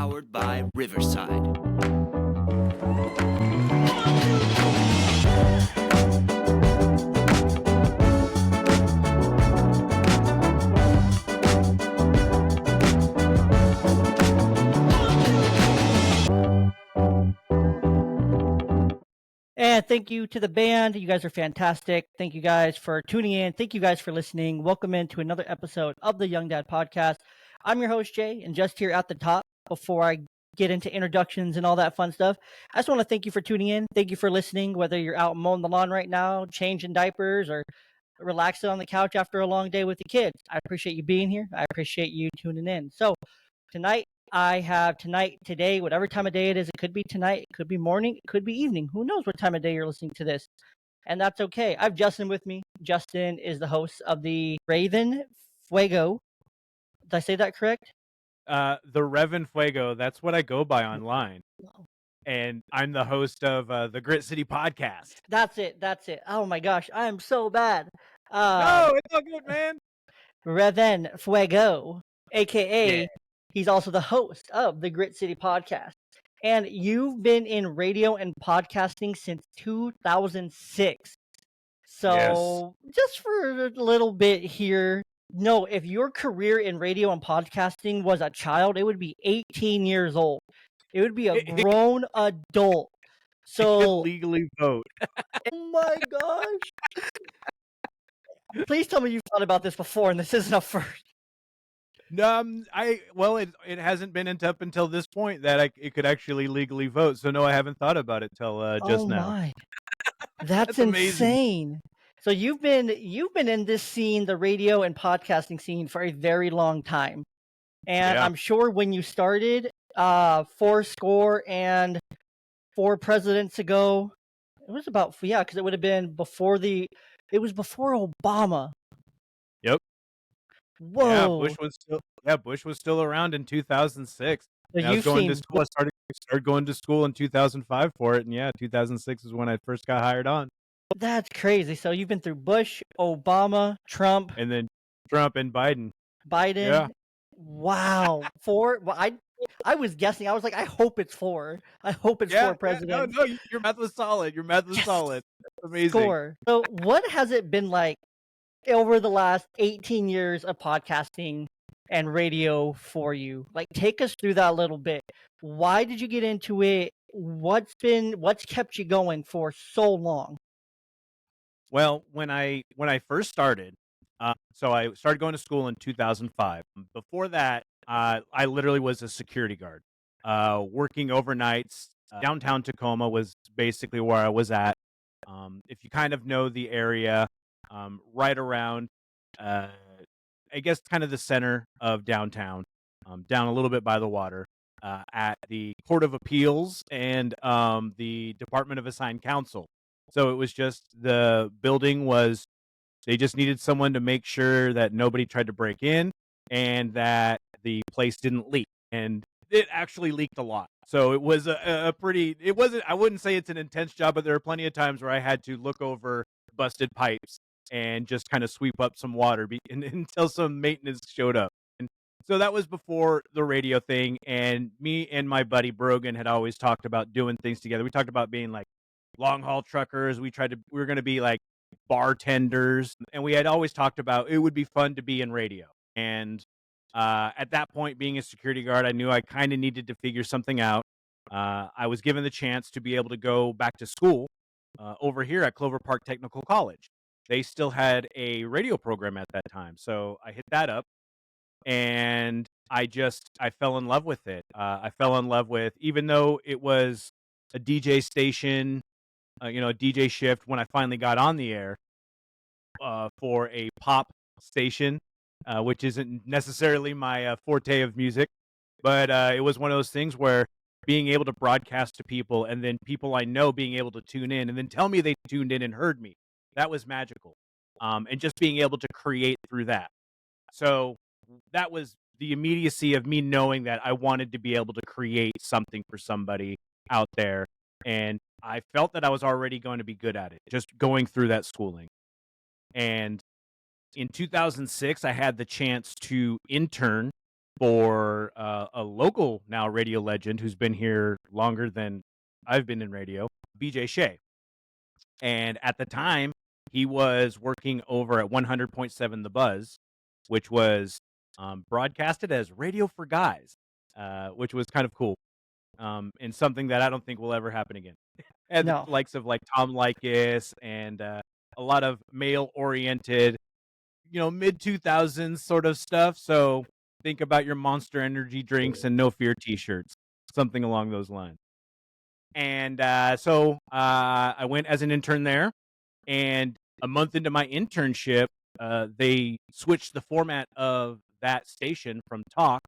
powered by Riverside. And thank you to the band. You guys are fantastic. Thank you guys for tuning in. Thank you guys for listening. Welcome into another episode of the Young Dad Podcast. I'm your host, Jay, and just here at the top, before I get into introductions and all that fun stuff, I just want to thank you for tuning in. Thank you for listening, whether you're out mowing the lawn right now, changing diapers, or relaxing on the couch after a long day with the kids. I appreciate you being here. I appreciate you tuning in. So tonight, today, whatever time of day it is. It could be tonight, it could be morning, it could be evening. Who knows what time of day you're listening to this? And that's okay. I have Justin with me. Justin is the host of the Reven En Fuego. Did I say that correct? The Reven En Fuego, that's what I go by online. And I'm the host of the Grit City podcast. That's it. Oh my gosh, I am so bad. No, it's all good, man. Reven En Fuego, aka he's also the host of the Grit City podcast. And you've been in radio and podcasting since 2006. So just for a little bit here, no, if your career in radio and podcasting was a child, it would be 18 years old. It would be a grown adult. So legally vote. Oh my gosh. Please tell me you've thought about this before and this isn't a first. No, it hasn't been up until this point that it could actually legally vote. So no, I haven't thought about it till just now. My. That's insane. So you've been in this scene, the radio and podcasting scene, for a very long time. And I'm sure when you started 4 presidents ago, it was about, because it would have been before Obama. Yep. Whoa. Yeah, Bush was still around in 2006. So I was going to school. I started going to school in 2005 for it, and 2006 is when I first got hired on. That's crazy. So you've been through Bush, Obama, Trump, and then Trump and Biden. Yeah. Wow. 4. Well, I was guessing. I was like, I hope it's 4. I hope it's 4 presidents. No, your math was solid. Solid. Amazing. Score. So what has it been like over the last 18 years of podcasting and radio for you? Like, take us through that a little bit. Why did you get into it? What's kept you going for so long? Well, when I first started, so I started going to school in 2005. Before that, I literally was a security guard, working overnights. Downtown Tacoma was basically where I was at. If you kind of know the area, right around, I guess, kind of the center of downtown, down a little bit by the water, at the Court of Appeals and the Department of Assigned Counsel. So it was just, the building was, they just needed someone to make sure that nobody tried to break in and that the place didn't leak. And it actually leaked a lot. So it was a pretty, it wasn't, I wouldn't say it's an intense job, but there are plenty of times where I had to look over busted pipes and just kind of sweep up some water until some maintenance showed up. And so that was before the radio thing. And me and my buddy Brogan had always talked about doing things together. We talked about being like long haul truckers. We were going to be like bartenders. And we had always talked about it would be fun to be in radio. And at that point, being a security guard, I knew I kind of needed to figure something out. I was given the chance to be able to go back to school over here at Clover Park Technical College. They still had a radio program at that time. So I hit that up and I fell in love with it. I fell in love with, even though it was a DJ station, a DJ shift, when I finally got on the air for a pop station, which isn't necessarily my forte of music, but it was one of those things where being able to broadcast to people and then people I know being able to tune in and then tell me they tuned in and heard me, that was magical. And just being able to create through that. So that was the immediacy of me knowing that I wanted to be able to create something for somebody out there. And I felt that I was already going to be good at it, just going through that schooling. And in 2006, I had the chance to intern for a local now radio legend who's been here longer than I've been in radio, BJ Shea. And at the time, he was working over at 100.7 The Buzz, which was broadcasted as Radio for Guys, which was kind of cool, and something that I don't think will ever happen again. And the No. likes of like Tom Likas and a lot of male-oriented, mid 2000s sort of stuff. So think about your Monster Energy drinks and No Fear T-shirts, something along those lines. And so I went as an intern there, and a month into my internship, they switched the format of that station from talk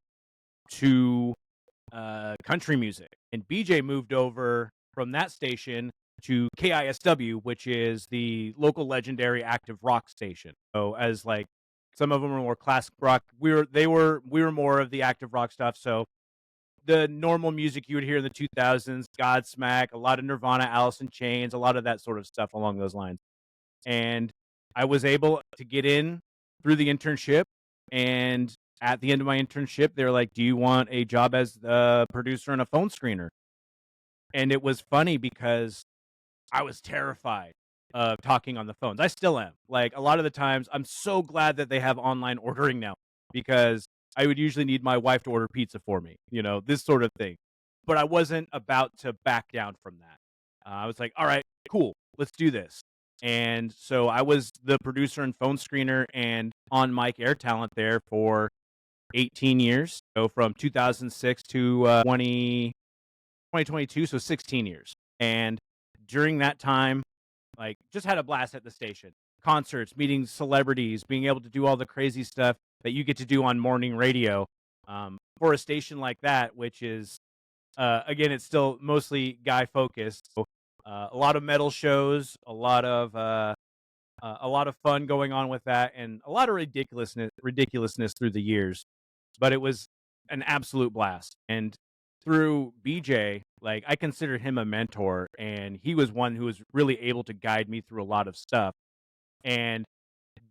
to country music. And BJ moved over from that station to KISW, which is the local legendary active rock station. So as like some of them were more classic rock, we were more of the active rock stuff. So the normal music you would hear in the 2000s, Godsmack, a lot of Nirvana, Alice in Chains, a lot of that sort of stuff along those lines. And I was able to get in through the internship, and at the end of my internship, they were like, "Do you want a job as a producer and a phone screener?" And it was funny because I was terrified of talking on the phones. I still am. Like, a lot of the times, I'm so glad that they have online ordering now, because I would usually need my wife to order pizza for me, this sort of thing. But I wasn't about to back down from that. I was like, all right, cool, let's do this. And so I was the producer and phone screener and on mic air talent there for 18 years. So from 2006 to 2022, so 16 years. And during that time, like, just had a blast at the station. Concerts, meeting celebrities, being able to do all the crazy stuff that you get to do on morning radio for a station like that, which is, again, it's still mostly guy focused. So, a lot of metal shows, a lot of fun going on with that, and a lot of ridiculousness through the years. But it was an absolute blast. And through BJ, like, I consider him a mentor, and he was one who was really able to guide me through a lot of stuff. And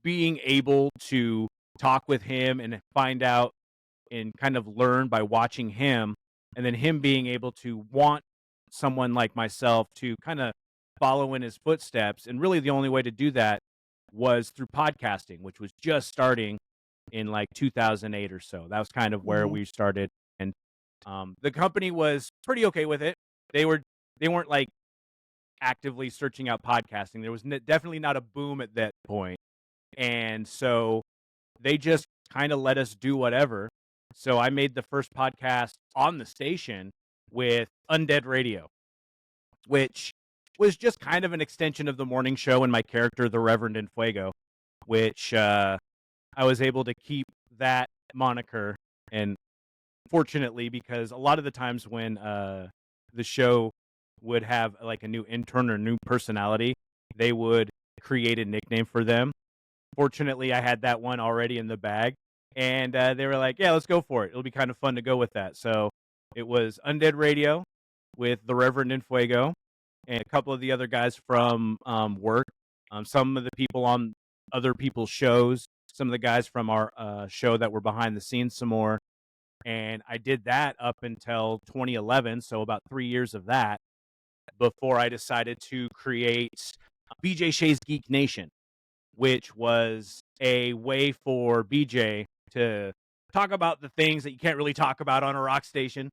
being able to talk with him and find out and kind of learn by watching him, and then him being able to want someone like myself to kind of follow in his footsteps. And really the only way to do that was through podcasting, which was just starting in like 2008 or so. That was kind of where we started. And the company was pretty okay with it. They weren't like actively searching out podcasting. There was definitely not a boom at that point. And so they just kind of let us do whatever. So I made the first podcast on the station with Undead Radio, which was just kind of an extension of the morning show and my character, the Reven En Fuego, which I was able to keep that moniker. And fortunately, because a lot of the times when the show would have like a new intern or new personality, they would create a nickname for them. Fortunately, I had that one already in the bag, and they were like, "Yeah, let's go for it. It'll be kind of fun to go with that." So it was Undead Radio with the Reven En Fuego and a couple of the other guys from work, some of the people on other people's shows, some of the guys from our show that were behind the scenes some more. And I did that up until 2011, so about 3 years of that, before I decided to create BJ Shea's Geek Nation, which was a way for BJ to talk about the things that you can't really talk about on a rock station.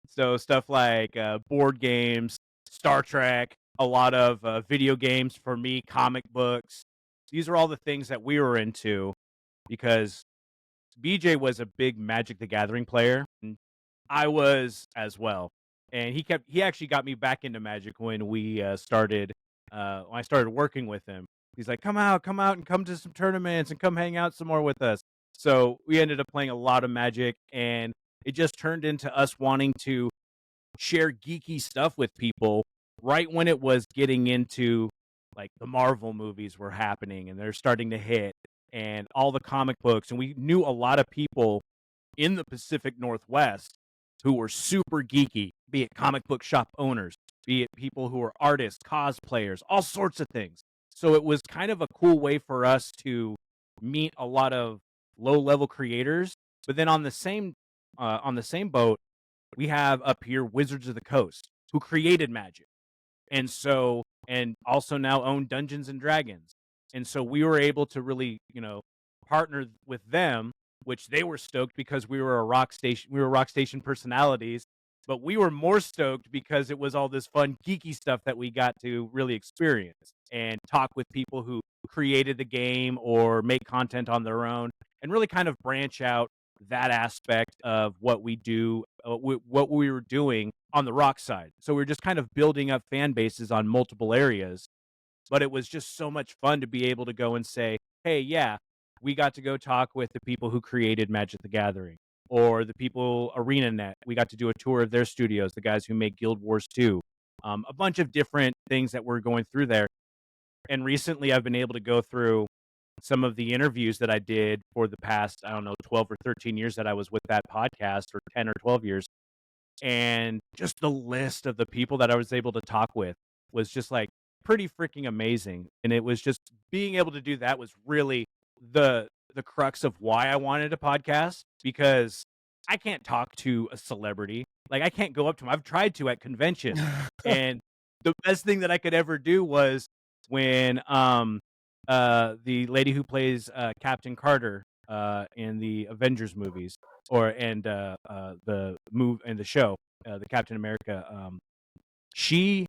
So stuff like board games, Star Trek, a lot of video games for me, comic books. These are all the things that we were into because BJ was a big Magic the Gathering player, and I was as well. And he actually got me back into Magic when we started when I started working with him. He's like, come out and come to some tournaments and come hang out some more with us. So we ended up playing a lot of Magic, and it just turned into us wanting to share geeky stuff with people right when it was getting into like the Marvel movies were happening and they're starting to hit, and all the comic books. And we knew a lot of people in the Pacific Northwest who were super geeky, be it comic book shop owners, be it people who are artists, cosplayers, all sorts of things. So it was kind of a cool way for us to meet a lot of low-level creators But then on the same boat, we have up here Wizards of the Coast, who created Magic, and also now own Dungeons and Dragons. And so we were able to really, partner with them, which they were stoked because we were rock station personalities, but we were more stoked because it was all this fun geeky stuff that we got to really experience and talk with people who created the game or make content on their own and really kind of branch out that aspect of what we do, what we were doing on the rock side. So we were just kind of building up fan bases on multiple areas, but it was just so much fun to be able to go and say, hey, yeah, we got to go talk with the people who created Magic the Gathering or the people ArenaNet. We got to do a tour of their studios, the guys who make Guild Wars 2, a bunch of different things that we're going through there. And recently I've been able to go through some of the interviews that I did for the past, 12 or 13 years that I was with that podcast, or 10 or 12 years. And just the list of the people that I was able to talk with was just like pretty freaking amazing. And it was just being able to do that was really the crux of why I wanted a podcast, because I can't talk to a celebrity. Like, I can't go up to them. I've tried to at conventions. And the best thing that I could ever do was when the lady who plays Captain Carter in the Avengers movies, the show, the Captain America, she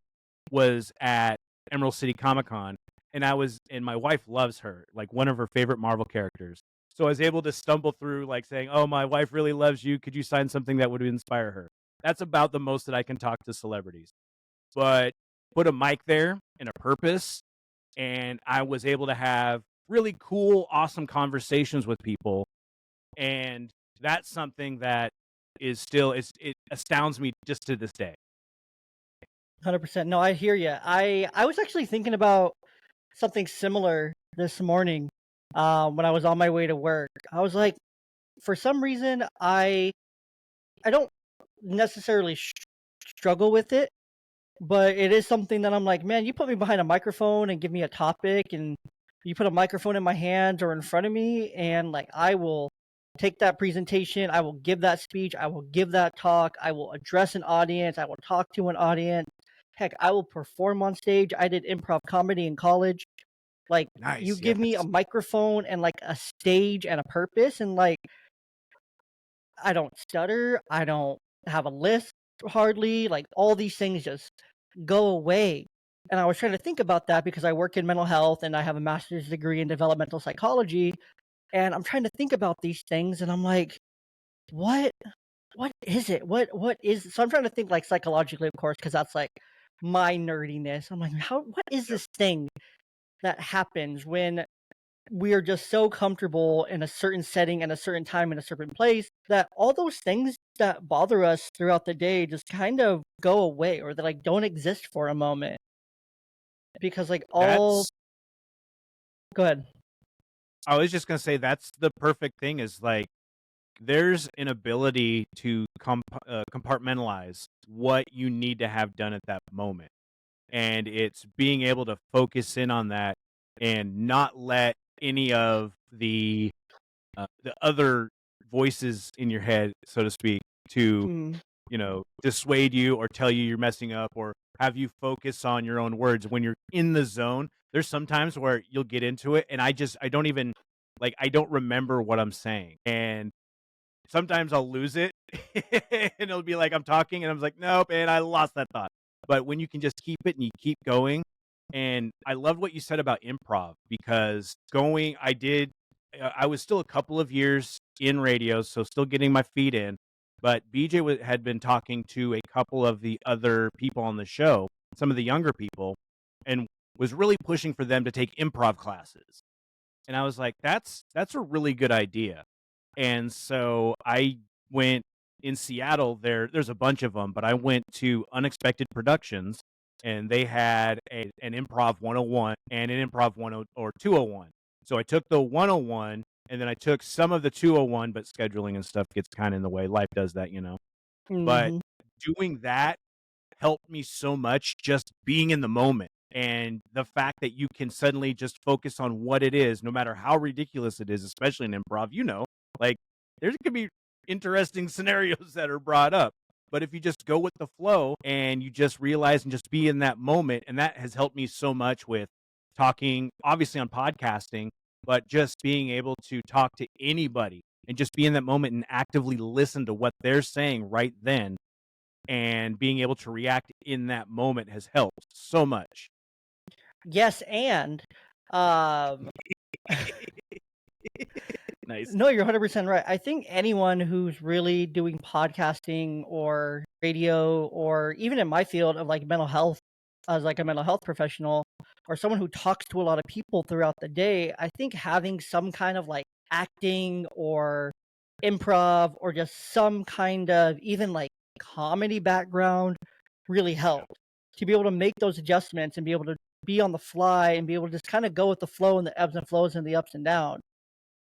was at Emerald City Comic Con, and my wife loves her, like one of her favorite Marvel characters. So I was able to stumble through, like saying, "Oh, my wife really loves you. Could you sign something that would inspire her?" That's about the most that I can talk to celebrities. But put a mic there and a purpose, and I was able to have really cool, awesome conversations with people. And that's something that it astounds me just to this day. 100%. No, I hear you. I was actually thinking about something similar this morning when I was on my way to work. I was like, for some reason, I don't necessarily struggle with it, but it is something that I'm like, man, you put me behind a microphone and give me a topic, and you put a microphone in my hands or in front of me, and like I will take that presentation, I will give that speech, I will give that talk, I will address an audience, I will talk to an audience. Heck, I will perform on stage. I did improv comedy in college. Like, you Nice, give me a yes. microphone and like a stage and a purpose, and like I don't stutter, I don't have a lisp hardly. Like, all these things just go away. And I was trying to think about that because I work in mental health and I have a master's degree in developmental psychology. And I'm trying to think about these things, and I'm like, what what is it? What is, so I'm trying to think like psychologically, of course, because that's like my nerdiness. I'm like, what is Yep. this thing that happens when we are just so comfortable in a certain setting and a certain time in a certain place that all those things that bother us throughout the day just kind of go away, or they like don't exist for a moment, because like all, That's go ahead. I was just gonna say that's the perfect thing, is like there's an ability to compartmentalize what you need to have done at that moment, and it's being able to focus in on that and not let any of the other voices in your head, so to speak, to Mm, dissuade you or tell you you're messing up or have you focus on your own words when you're in the zone. There's sometimes where you'll get into it and I don't even, like, I don't remember what I'm saying. And sometimes I'll lose it and it'll be like I'm talking and I'm like, nope, and I lost that thought. But when you can just keep it and you keep going, and I loved what you said about improv, because I was still a couple of years in radio, so still getting my feet in. But BJ had been talking to a couple of the other people on the show, some of the younger people, and was really pushing for them to take improv classes. And I was like, that's a really good idea. And so I went in Seattle. There's a bunch of them, but I went to Unexpected Productions, and they had an improv 101 and an improv 10 or 201. So I took the 101 and then I took some of the 201, but scheduling and stuff gets kind of in the way. Life does that. But mhm. doing that helped me so much, just being in the moment, and the fact that you can suddenly just focus on what it is, no matter how ridiculous it is, especially in improv, like there's gonna be interesting scenarios that are brought up. But if you just go with the flow and you just realize and just be in that moment, and that has helped me so much with talking, obviously on podcasting, but just being able to talk to anybody and just be in that moment and actively listen to what they're saying right then and being able to react in that moment has helped so much. Yes, and um, Nice. no, you're 100% right. I think anyone who's really doing podcasting or radio, or even in my field of like mental health, as like a mental health professional, or someone who talks to a lot of people throughout the day, I think having some kind of like acting or improv or just some kind of even like comedy background really helped to be able to make those adjustments and be able to be on the fly and be able to just kind of go with the flow and the ebbs and flows and the ups and downs.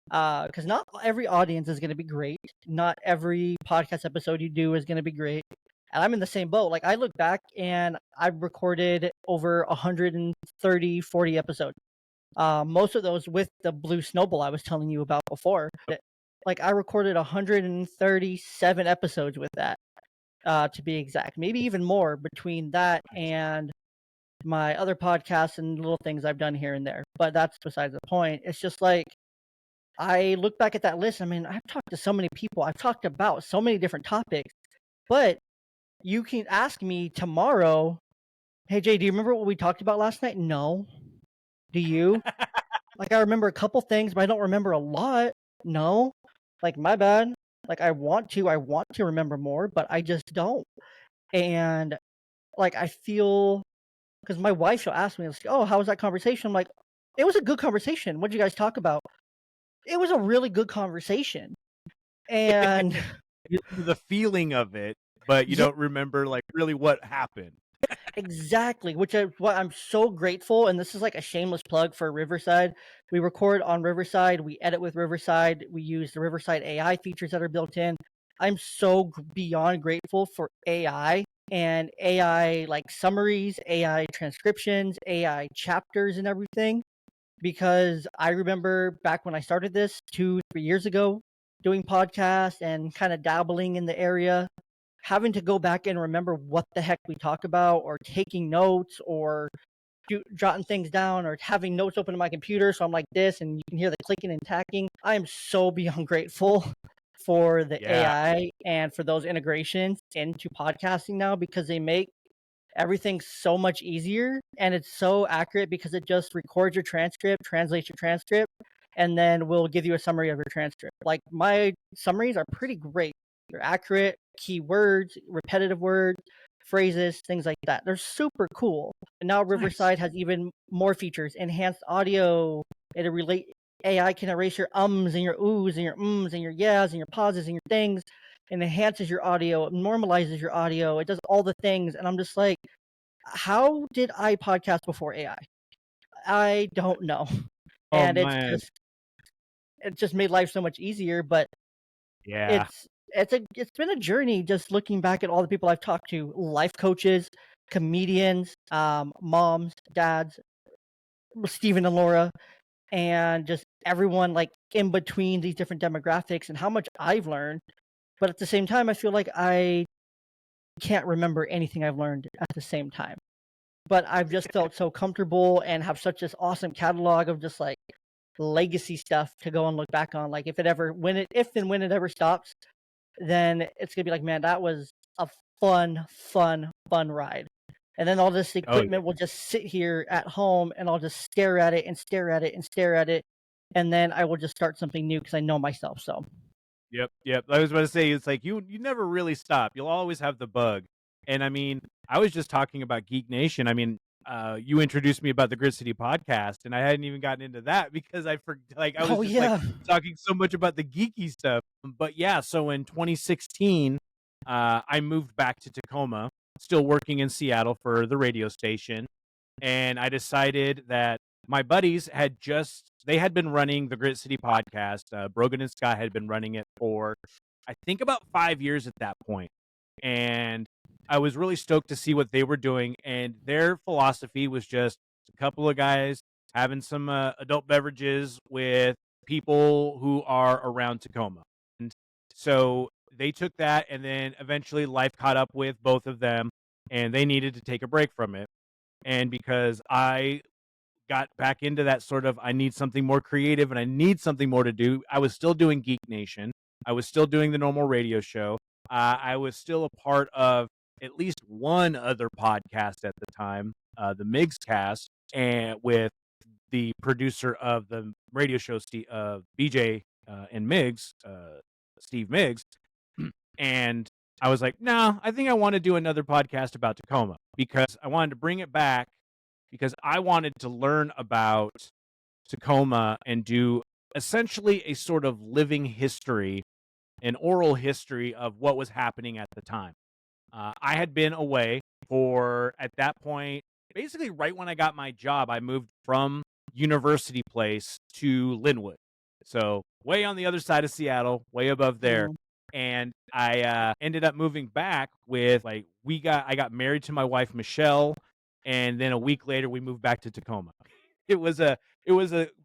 Because not every audience is going to be great. Not every podcast episode you do is going to be great. And I'm in the same boat. Like I look back and I've recorded over 130, 40 episodes. Most of those with the blue snowball I was telling you about before. Like I recorded 137 episodes with that, to be exact. Maybe even more between that and my other podcasts and little things I've done here and there. But that's besides the point. It's just like I look back at that list. I mean, I've talked to so many people. I've talked about so many different topics. But you can ask me tomorrow, hey Jay, do you remember what we talked about last night? No. Do you? Like I remember a couple things, but I don't remember a lot. No. Like my bad. Like I want to remember more, but I just don't. And like I feel because my wife she'll ask me, like, "Oh, how was that conversation?" I'm like, "It was a good conversation. What did you guys talk about?" It was a really good conversation. And You remember the feeling of it, but you yeah, don't remember like really what happened. exactly, which is what I'm so grateful. And this is like a shameless plug for Riverside. We record on Riverside, we edit with Riverside, we use the Riverside AI features that are built in. I'm so beyond grateful for AI and AI like summaries, AI transcriptions, AI chapters, and everything. Because I remember back when I started this 2, 3 years ago, doing podcasts and kind of dabbling in the area, having to go back and remember what the heck we talk about, or taking notes, or jotting things down, or having notes open on my computer. So I'm like this, and you can hear the clicking and tacking. I am so beyond grateful for the Yeah. AI and for those integrations into podcasting now, because they make everything so much easier and it's so accurate because it just records your transcript, translates your transcript, and then will give you a summary of your transcript. Like my summaries are pretty great. They're accurate, keywords, repetitive words, phrases, things like that. They're super cool. And now Nice. Riverside has even more features, enhanced audio. It relate AI can erase your ums and your oohs and your ums and your yeahs and your pauses and your things, and enhances your audio, it normalizes your audio, it does all the things. And I'm just like, how did I podcast before AI? I don't know. Oh And man. it just made life so much easier. But Yeah. it's been a journey just looking back at all the people I've talked to, life coaches, comedians, moms, dads, Stephen and Laura, and just everyone like in between these different demographics, and how much I've learned. But at the same time, I feel like I can't remember anything I've learned at the same time. But I've just felt so comfortable and have such this awesome catalog of just like legacy stuff to go and look back on. Like if and when it ever stops, then it's gonna be like, man, that was a fun ride. And then all this Oh yeah. equipment will just sit here at home, and I'll just stare at it and stare at it and stare at it, and then I will just start something new because I know myself. So Yep, yep. I was about to say it's like you never really stop. You'll always have the bug. And I mean, I was just talking about Geek Nation. I mean, you introduced me about the Grid City podcast, and I hadn't even gotten into that because I was oh just like yeah. talking so much about the geeky stuff. But yeah, so in 2016, I moved back to Tacoma, still working in Seattle for the radio station, and I decided that my buddies they had been running the Grit City podcast. Brogan and Scott had been running it for I think about 5 years at that point, and I was really stoked to see what they were doing. And their philosophy was just a couple of guys having some adult beverages with people who are around Tacoma. So they took that, and then eventually life caught up with both of them, and they needed to take a break from it. And because I got back into that sort of, I need something more creative and I need something more to do, I was still doing Geek Nation. I was still doing the normal radio show. I was still a part of at least one other podcast at the time, the Migs Cast, and with the producer of the radio show, BJ and Migs, Steve Miggs. And I was like, no, I think I want to do another podcast about Tacoma, because I wanted to bring it back, because I wanted to learn about Tacoma and do essentially a sort of living history, an oral history of what was happening at the time. I had been away for, at that point, basically right when I got my job, I moved from University Place to Linwood. So way on the other side of Seattle, way above there. And I ended up moving back with, like, I got married to my wife, Michelle. And then a week later, we moved back to Tacoma. It was a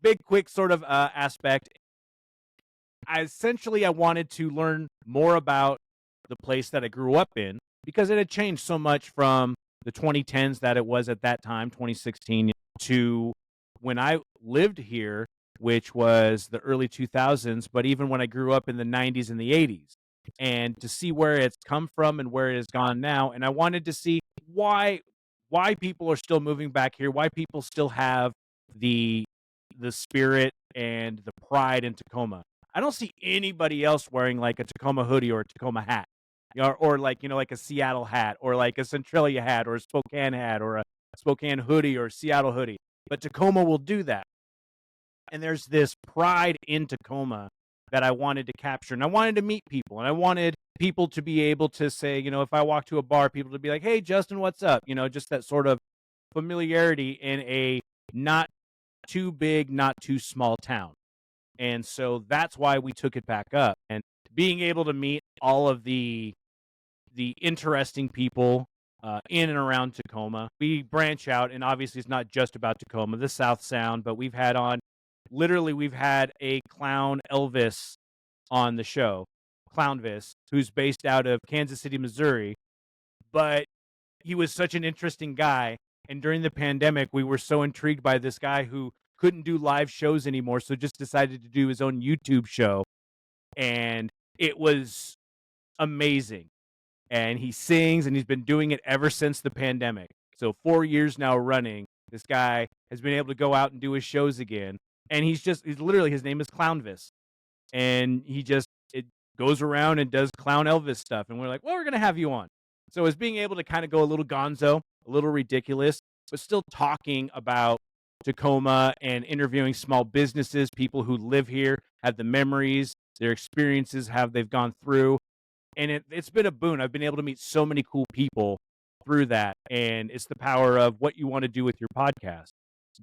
big, quick sort of aspect. I wanted to learn more about the place that I grew up in, because it had changed so much from the 2010s that it was at that time, 2016, to when I lived here, which was the early 2000s, but even when I grew up in the 90s and the 80s, and to see where it's come from and where it has gone now. And I wanted to see why people are still moving back here, why people still have the spirit and the pride in Tacoma. I don't see anybody else wearing like a Tacoma hoodie or a Tacoma hat, or like, like a Seattle hat, or like a Centralia hat, or a Spokane hat, or a Spokane hoodie, or a Seattle hoodie. But Tacoma will do that. And there's this pride in Tacoma that I wanted to capture. And I wanted to meet people, and I wanted people to be able to say, if I walk to a bar, people to be like, hey, Justin, what's up? Just that sort of familiarity in a not too big, not too small town. And so that's why we took it back up. And being able to meet all of the interesting people in and around Tacoma. We branch out, and obviously it's not just about Tacoma, the South Sound, but we've had a clown Elvis on the show, Clownvis, who's based out of Kansas City, Missouri. But he was such an interesting guy. And during the pandemic, we were so intrigued by this guy who couldn't do live shows anymore, so just decided to do his own YouTube show. And it was amazing. And he sings, and he's been doing it ever since the pandemic. So 4 years now running, this guy has been able to go out and do his shows again. And he's literally, his name is Clownvis. And it goes around and does Clown Elvis stuff. And we're like, well, we're going to have you on. So it's being able to kind of go a little gonzo, a little ridiculous, but still talking about Tacoma and interviewing small businesses, people who live here, have the memories, their experiences, they've gone through. And it's been a boon. I've been able to meet so many cool people through that. And it's the power of what you want to do with your podcast.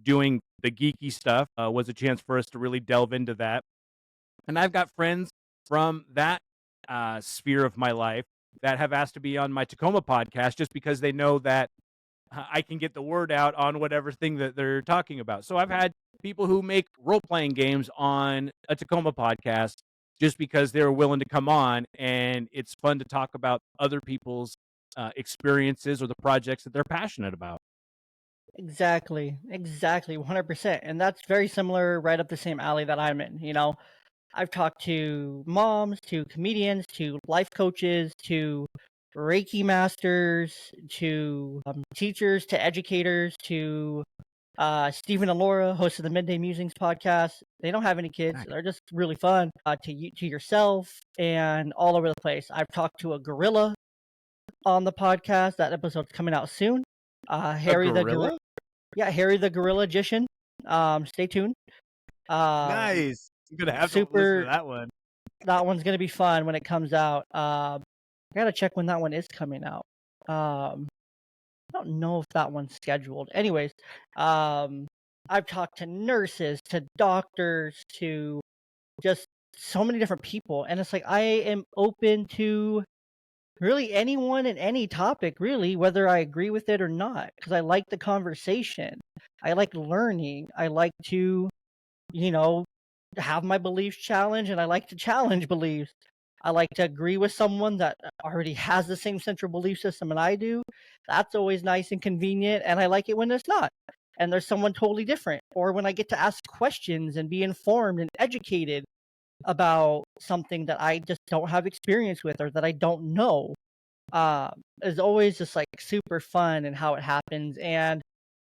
Doing the geeky stuff was a chance for us to really delve into that. And I've got friends from that sphere of my life that have asked to be on my Tacoma podcast, just because they know that I can get the word out on whatever thing that they're talking about. So I've had people who make role-playing games on a Tacoma podcast just because they were willing to come on, and it's fun to talk about other people's experiences or the projects that they're passionate about. Exactly, 100%. And that's very similar, right up the same alley that I'm in. I've talked to moms, to comedians, to life coaches, to Reiki masters, to teachers, to educators, to Stephen and Laura, hosts of the Midday Musings podcast. They don't have any kids. Nice. They're just really fun. To yourself, and all over the place. I've talked to a gorilla on the podcast. That episode's coming out soon. Harry the gorilla? Yeah, Harry the Gorillagician. Stay tuned. Nice. I'm going to have to listen to that one. That one's going to be fun when it comes out. I got to check when that one is coming out. I don't know if that one's scheduled. Anyways, I've talked to nurses, to doctors, to just so many different people. And it's like, I am open to really anyone and any topic, really, whether I agree with it or not, because I like the conversation. I like learning. I like to, have my beliefs challenged, and I like to challenge beliefs. I like to agree with someone that already has the same central belief system and I do. That's always nice and convenient. And I like it when it's not. And there's someone totally different. Or when I get to ask questions and be informed and educated about something that I just don't have experience with or that I don't know. Is always just like super fun and how it happens. And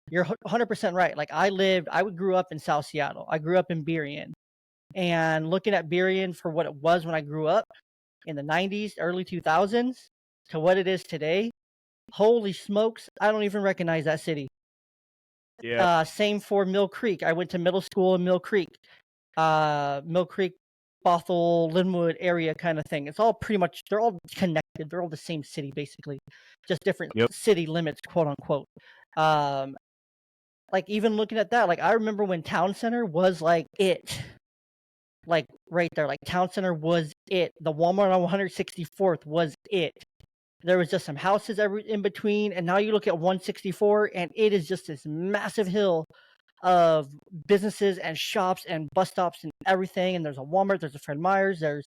you're 100% right. Like I grew up in South Seattle. I grew up in Burien. And looking at Burien for what it was when I grew up in the 90s, early 2000s, to what it is today, holy smokes, I don't even recognize that city. Yeah. Same for Mill Creek. I went to middle school in Mill Creek. Mill Creek, Bothell, Linwood area kind of thing. It's all pretty much, they're all connected. They're all the same city, basically, just different Yep. city limits, quote unquote. Like even looking at that, like I remember when Town Center was like it, like right there, like Town Center was it. The Walmart on 164th was it. There was just some houses in between, and now you look at 164, and it is just this massive hill of businesses and shops and bus stops and everything. And there's a Walmart, there's a Fred Meyer's, there's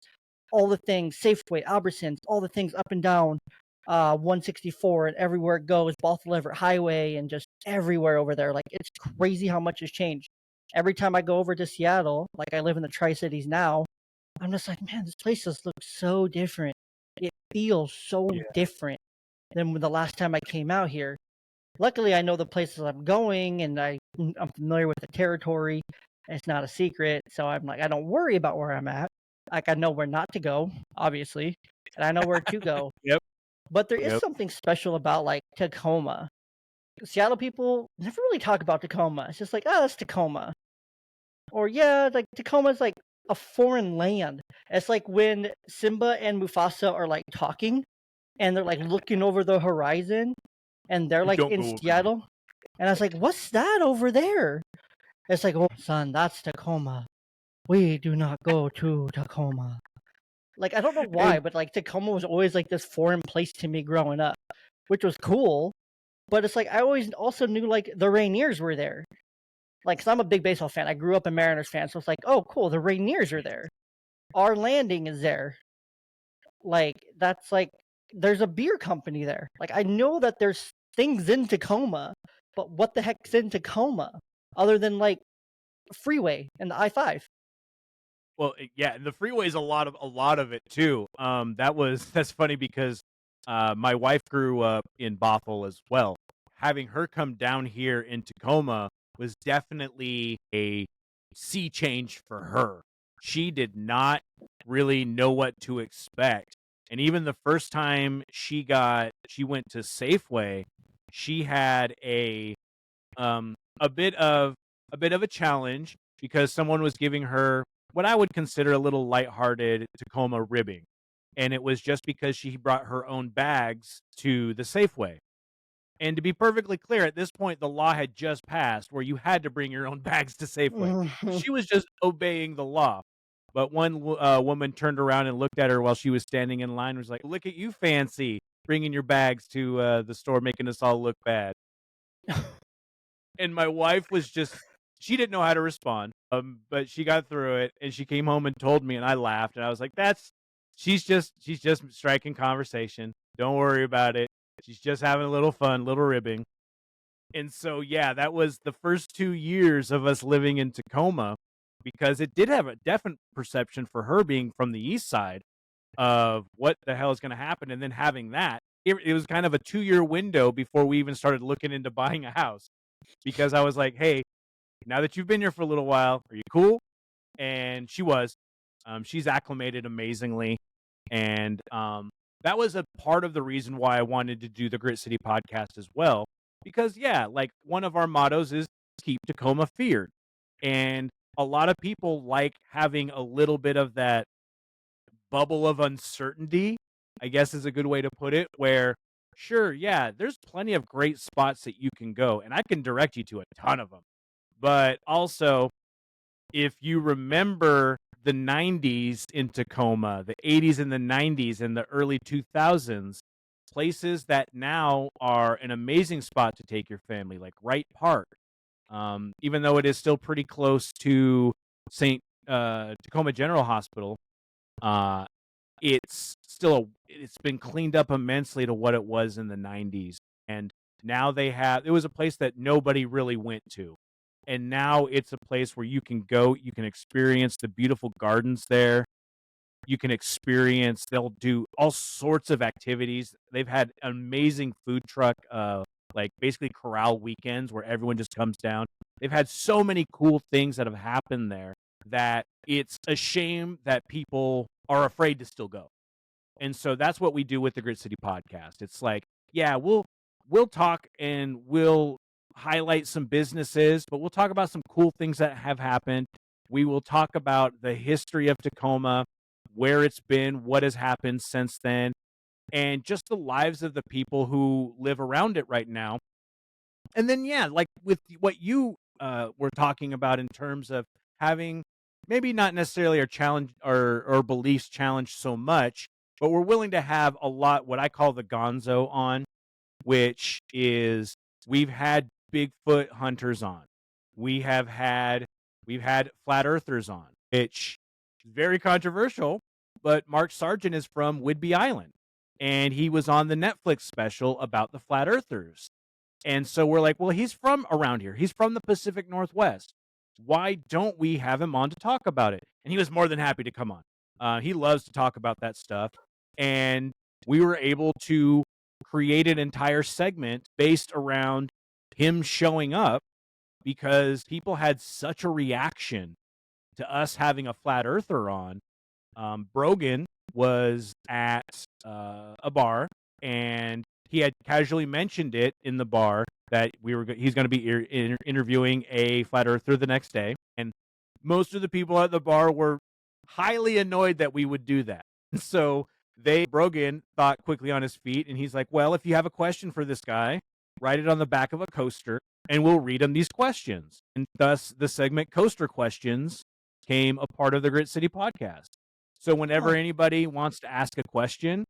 all the things, Safeway, Albertsons, all the things up and down 164, and everywhere it goes, Bothell Everett Highway, and just everywhere over there. Like it's crazy how much has changed. Every time I go over to Seattle, like I live in the Tri-Cities now, I'm just like, man, this place just looks so different. It feels so different than the last time I came out here. Luckily, I know the places I'm going, and I'm familiar with the territory. It's not a secret, so I'm like, I don't worry about where I'm at. Like I know where not to go, obviously, and I know where to go. Yep. But there is Yep. something special about like Tacoma. Seattle people never really talk about Tacoma. It's just like, oh, that's Tacoma. Or yeah, like Tacoma's like a foreign land. It's like when Simba and Mufasa are like talking and they're like looking over the horizon and they're like Don't in go over Seattle. And I was like, what's that over there? It's like, oh, son, that's Tacoma. We do not go to Tacoma. Like, I don't know why, but like Tacoma was always like this foreign place to me growing up, which was cool. But it's like, I always also knew like the Rainiers were there. Like, cause I'm a big baseball fan. I grew up a Mariners fan. So it's like, oh, cool. The Rainiers are there. Our landing is there. Like, that's like, there's a beer company there. Like, I know that there's things in Tacoma, but what the heck's in Tacoma other than like freeway and the I-5? Well, yeah, and the freeway is a lot of it too. That's funny because my wife grew up in Bothell as well. Having her come down here in Tacoma was definitely a sea change for her. She did not really know what to expect. And even the first time she went to Safeway, she had a bit of a challenge because someone was giving her what I would consider a little lighthearted Tacoma ribbing. And it was just because she brought her own bags to the Safeway. And to be perfectly clear, at this point, the law had just passed where you had to bring your own bags to Safeway. She was just obeying the law. But one woman turned around and looked at her while she was standing in line and was like, look at you fancy, bringing your bags to the store, making us all look bad. And my wife was just, she didn't know how to respond, but she got through it, and she came home and told me, and I laughed, and I was like, she's just striking conversation. Don't worry about it. She's just having a little fun, little ribbing. And so, yeah, that was the first 2 years of us living in Tacoma, because it did have a definite perception for her being from the east side of what the hell is going to happen. And then having that, it was kind of a 2-year window before we even started looking into buying a house, because I was like, hey, now that you've been here for a little while, are you cool? And she was. She's acclimated amazingly. And that was a part of the reason why I wanted to do the Grit City podcast as well. Because, yeah, like one of our mottos is keep Tacoma feared. And a lot of people like having a little bit of that bubble of uncertainty, I guess is a good way to put it, where, sure, yeah, there's plenty of great spots that you can go, and I can direct you to a ton of them. But also, if you remember the 90s in Tacoma, the 80s and the 90s and the early 2000s, places that now are an amazing spot to take your family, like Wright Park, even though it is still pretty close to Tacoma General Hospital, it's been cleaned up immensely to what it was in the 90s. And now it was a place that nobody really went to. And now it's a place where you can go, you can experience the beautiful gardens there. They'll do all sorts of activities. They've had amazing food truck, like basically corral weekends where everyone just comes down. They've had so many cool things that have happened there that it's a shame that people are afraid to still go. And so that's what we do with the Grit City podcast. It's like, yeah, we'll talk and we'll highlight some businesses, but we'll talk about some cool things that have happened. We will talk about the history of Tacoma, where it's been, what has happened since then, and just the lives of the people who live around it right now. And then, yeah, like with what you were talking about in terms of having maybe not necessarily our challenge or beliefs challenged so much, but we're willing to have a lot, what I call the gonzo on, which is we've had Bigfoot hunters on. We've had flat earthers on, which is very controversial, but Mark Sargent is from Whidbey Island, and he was on the Netflix special about the flat earthers. And so we're like, well, he's from around here. He's from the Pacific Northwest. Why don't we have him on to talk about it? And he was more than happy to come on. He loves to talk about that stuff. And we were able to create an entire segment based around him showing up because people had such a reaction to us having a flat earther on. Brogan was at a bar, and he had casually mentioned it in the bar that he's going to be interviewing a flat earther the next day. And most of the people at the bar were highly annoyed that we would do that. So Brogan thought quickly on his feet, and he's like, well, if you have a question for this guy, write it on the back of a coaster, and we'll read him these questions. And thus, the segment Coaster Questions became a part of the Grit City podcast. So whenever anybody wants to ask a question,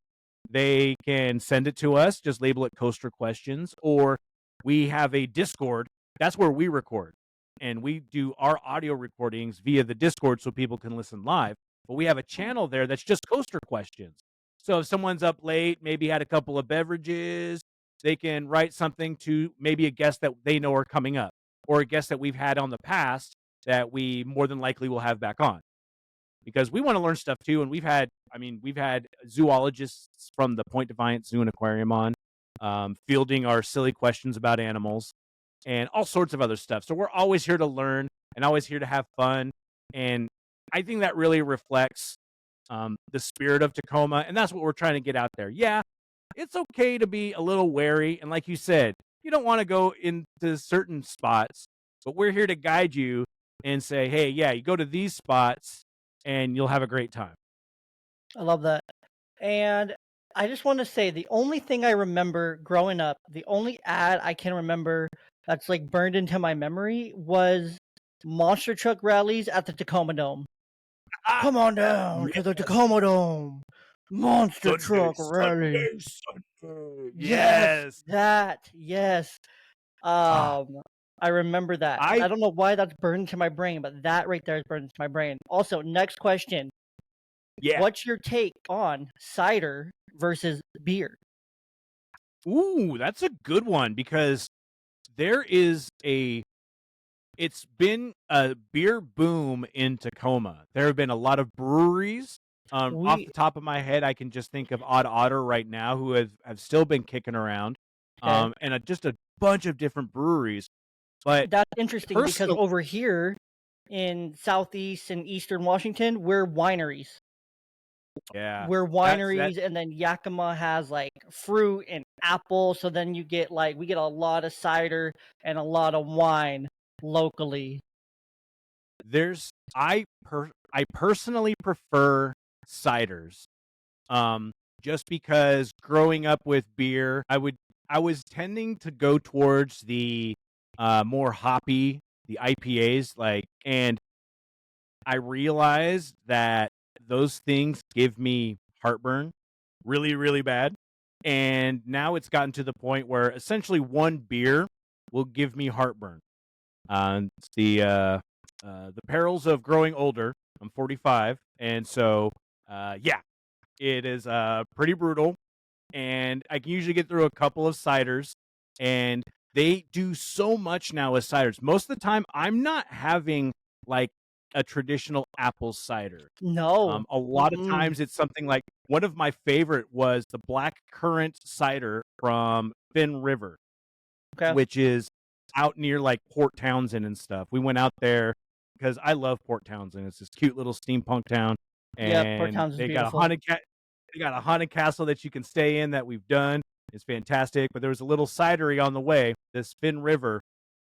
they can send it to us, just label it Coaster Questions, or we have a Discord. That's where we record. And we do our audio recordings via the Discord so people can listen live. But we have a channel there that's just Coaster Questions. So if someone's up late, maybe had a couple of beverages, they can write something to maybe a guest that they know are coming up, or a guest that we've had on the past that we more than likely will have back on. Because we want to learn stuff too, and we've had zoologists from the Point Defiance Zoo and Aquarium on, fielding our silly questions about animals, and all sorts of other stuff. So we're always here to learn and always here to have fun, and I think that really reflects the spirit of Tacoma, and that's what we're trying to get out there. Yeah, it's okay to be a little wary, and like you said, you don't want to go into certain spots, but we're here to guide you and say, hey, yeah, you go to these spots, and you'll have a great time. I love that. And I just want to say the only thing I remember growing up, the only ad I can remember that's like burned into my memory was monster truck rallies at the Tacoma Dome. Come on down to the Tacoma Dome. Monster truck rally. Sunday. Yes. Yes. I remember that. I don't know why that's burned into my brain, but that right there is burned into my brain. Also, next question. Yeah. What's your take on cider versus beer? Ooh, that's a good one, because it's been a beer boom in Tacoma. There have been a lot of breweries. Off the top of my head, I can just think of Odd Otter right now, who have still been kicking around, and just a bunch of different breweries. But that's interesting because over here in Southeast and Eastern Washington, we're wineries. Yeah, we're wineries, and then Yakima has like fruit and apple. So then we get a lot of cider and a lot of wine locally. I personally prefer ciders, just because growing up with beer, I was tending to go towards the more hoppy, the IPAs, and I realized that those things give me heartburn really, really bad. And now it's gotten to the point where essentially one beer will give me heartburn. It's the perils of growing older. I'm 45, and so yeah. It is pretty brutal, and I can usually get through a couple of ciders, and they do so much now with ciders. Most of the time, I'm not having like a traditional apple cider. No. A lot of Mm-mm. times it's something like one of my favorite was the black currant cider from Finn River, Okay. which is out near like Port Townsend and stuff. We went out there because I love Port Townsend. It's this cute little steampunk town, Yeah, Port and Towns is beautiful. they got a haunted castle that you can stay in that we've done. It's fantastic. But there was a little cidery on the way, this Finn River,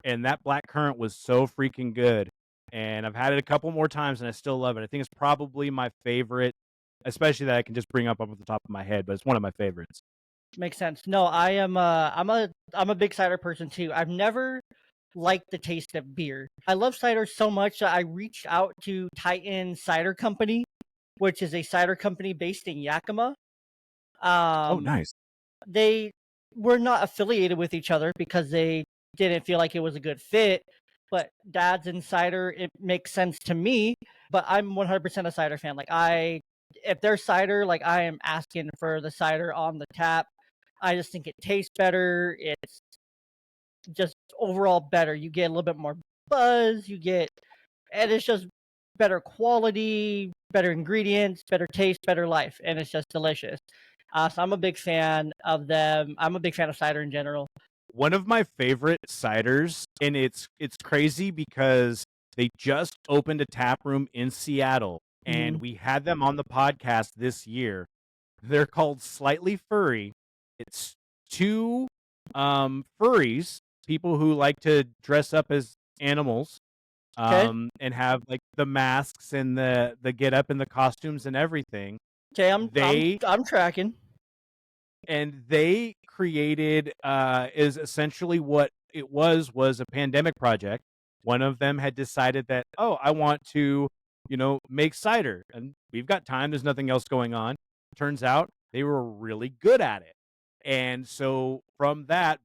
and that black currant was so freaking good. And I've had it a couple more times, and I still love it. I think it's probably my favorite, especially that I can just bring up off the top of my head. But it's one of my favorites. Makes sense. No, I am. I'm a big cider person too. I've never liked the taste of beer. I love cider so much that I reached out to Titan Cider Company, which is a cider company based in Yakima. Oh, Um, nice. they were not affiliated with each other because they didn't feel like it was a good fit. But Dad's and cider, it makes sense to me. But I'm 100% a cider fan. If there's cider, like I am asking for the cider on the tap. I just think it tastes better. It's just overall better. You get a little bit more buzz. And it's just better quality, better ingredients, better taste, better life, and it's just delicious. So I'm a big fan of them. I'm a big fan of cider in general. One of my favorite ciders, and it's crazy because they just opened a tap room in Seattle, and Mhm. we had them on the podcast this year. They're called Slightly Furry. It's two furries, people who like to dress up as animals, Okay. and have like the masks and the get up and the costumes and everything. Okay. They I'm tracking. they created is essentially what it was a pandemic project. One of them had decided that, oh, I want to, make cider, and we've got time, there's nothing else going on. Turns out they were really good at it, and so from that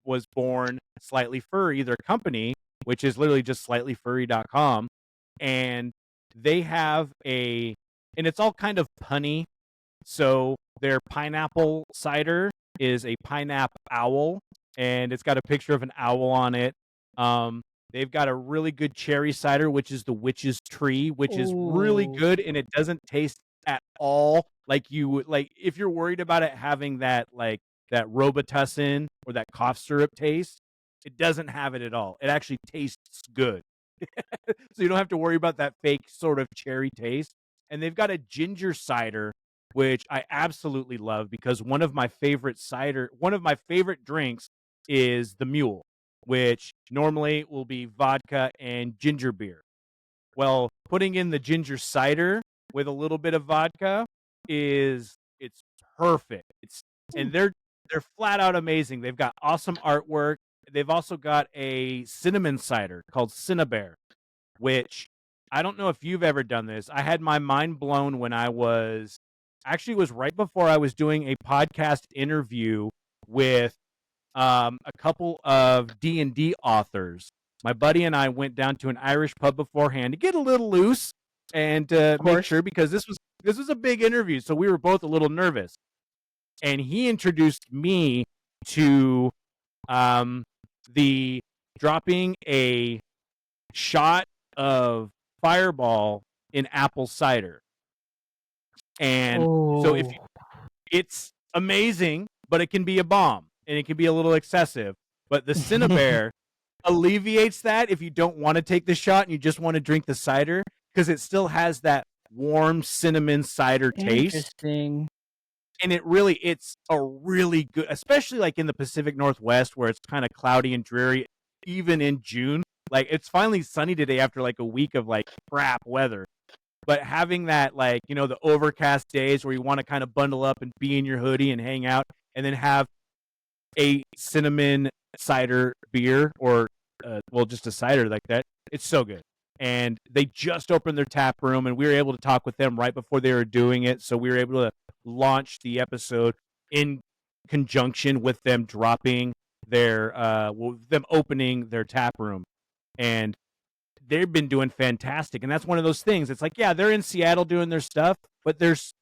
was born Slightly Furry, their company, which is literally just slightlyfurry.com. And they have and it's all kind of punny. So their pineapple cider is a pineapple owl, and it's got a picture of an owl on it. Um, they've got a really good cherry cider, which is the witch's tree, which is really Ooh. good, and it doesn't taste at all like you would like if you're worried about it having that Robitussin or that cough syrup taste. It doesn't have it at all. It actually tastes good. So you don't have to worry about that fake sort of cherry taste. And they've got a ginger cider, which I absolutely love because one of my favorite drinks is the Mule, which normally will be vodka and ginger beer. Well, putting in the ginger cider with a little bit of vodka it's perfect. And they're flat out amazing. They've got awesome artwork. They've also got a cinnamon cider called Cinnabear, which I don't know if you've ever done this. I had my mind blown when it was right before I was doing a podcast interview with a couple of D&D authors. My buddy and I went down to an Irish pub beforehand to get a little loose and to Of make course. sure, because this was a big interview, so we were both a little nervous. And he introduced me to the dropping a shot of Fireball in apple cider. And so Oh. it's amazing, but it can be a bomb and it can be a little excessive. But the Cinnabear alleviates that if you don't want to take the shot and you just want to drink the cider, because it still has that warm cinnamon cider taste. Interesting. And it's a really good, especially like in the Pacific Northwest where it's kind of cloudy and dreary, even in June. Like it's finally sunny today after like a week of like crap weather. But having that, like, the overcast days where you want to kind of bundle up and be in your hoodie and hang out, and then have a cinnamon cider beer or, just a cider like that, it's so good. And they just opened their tap room, and we were able to talk with them right before they were doing it. So we were able to launch the episode in conjunction with them dropping them opening their tap room. And they've been doing fantastic. And that's one of those things. It's like, yeah, they're in Seattle doing their stuff, but there's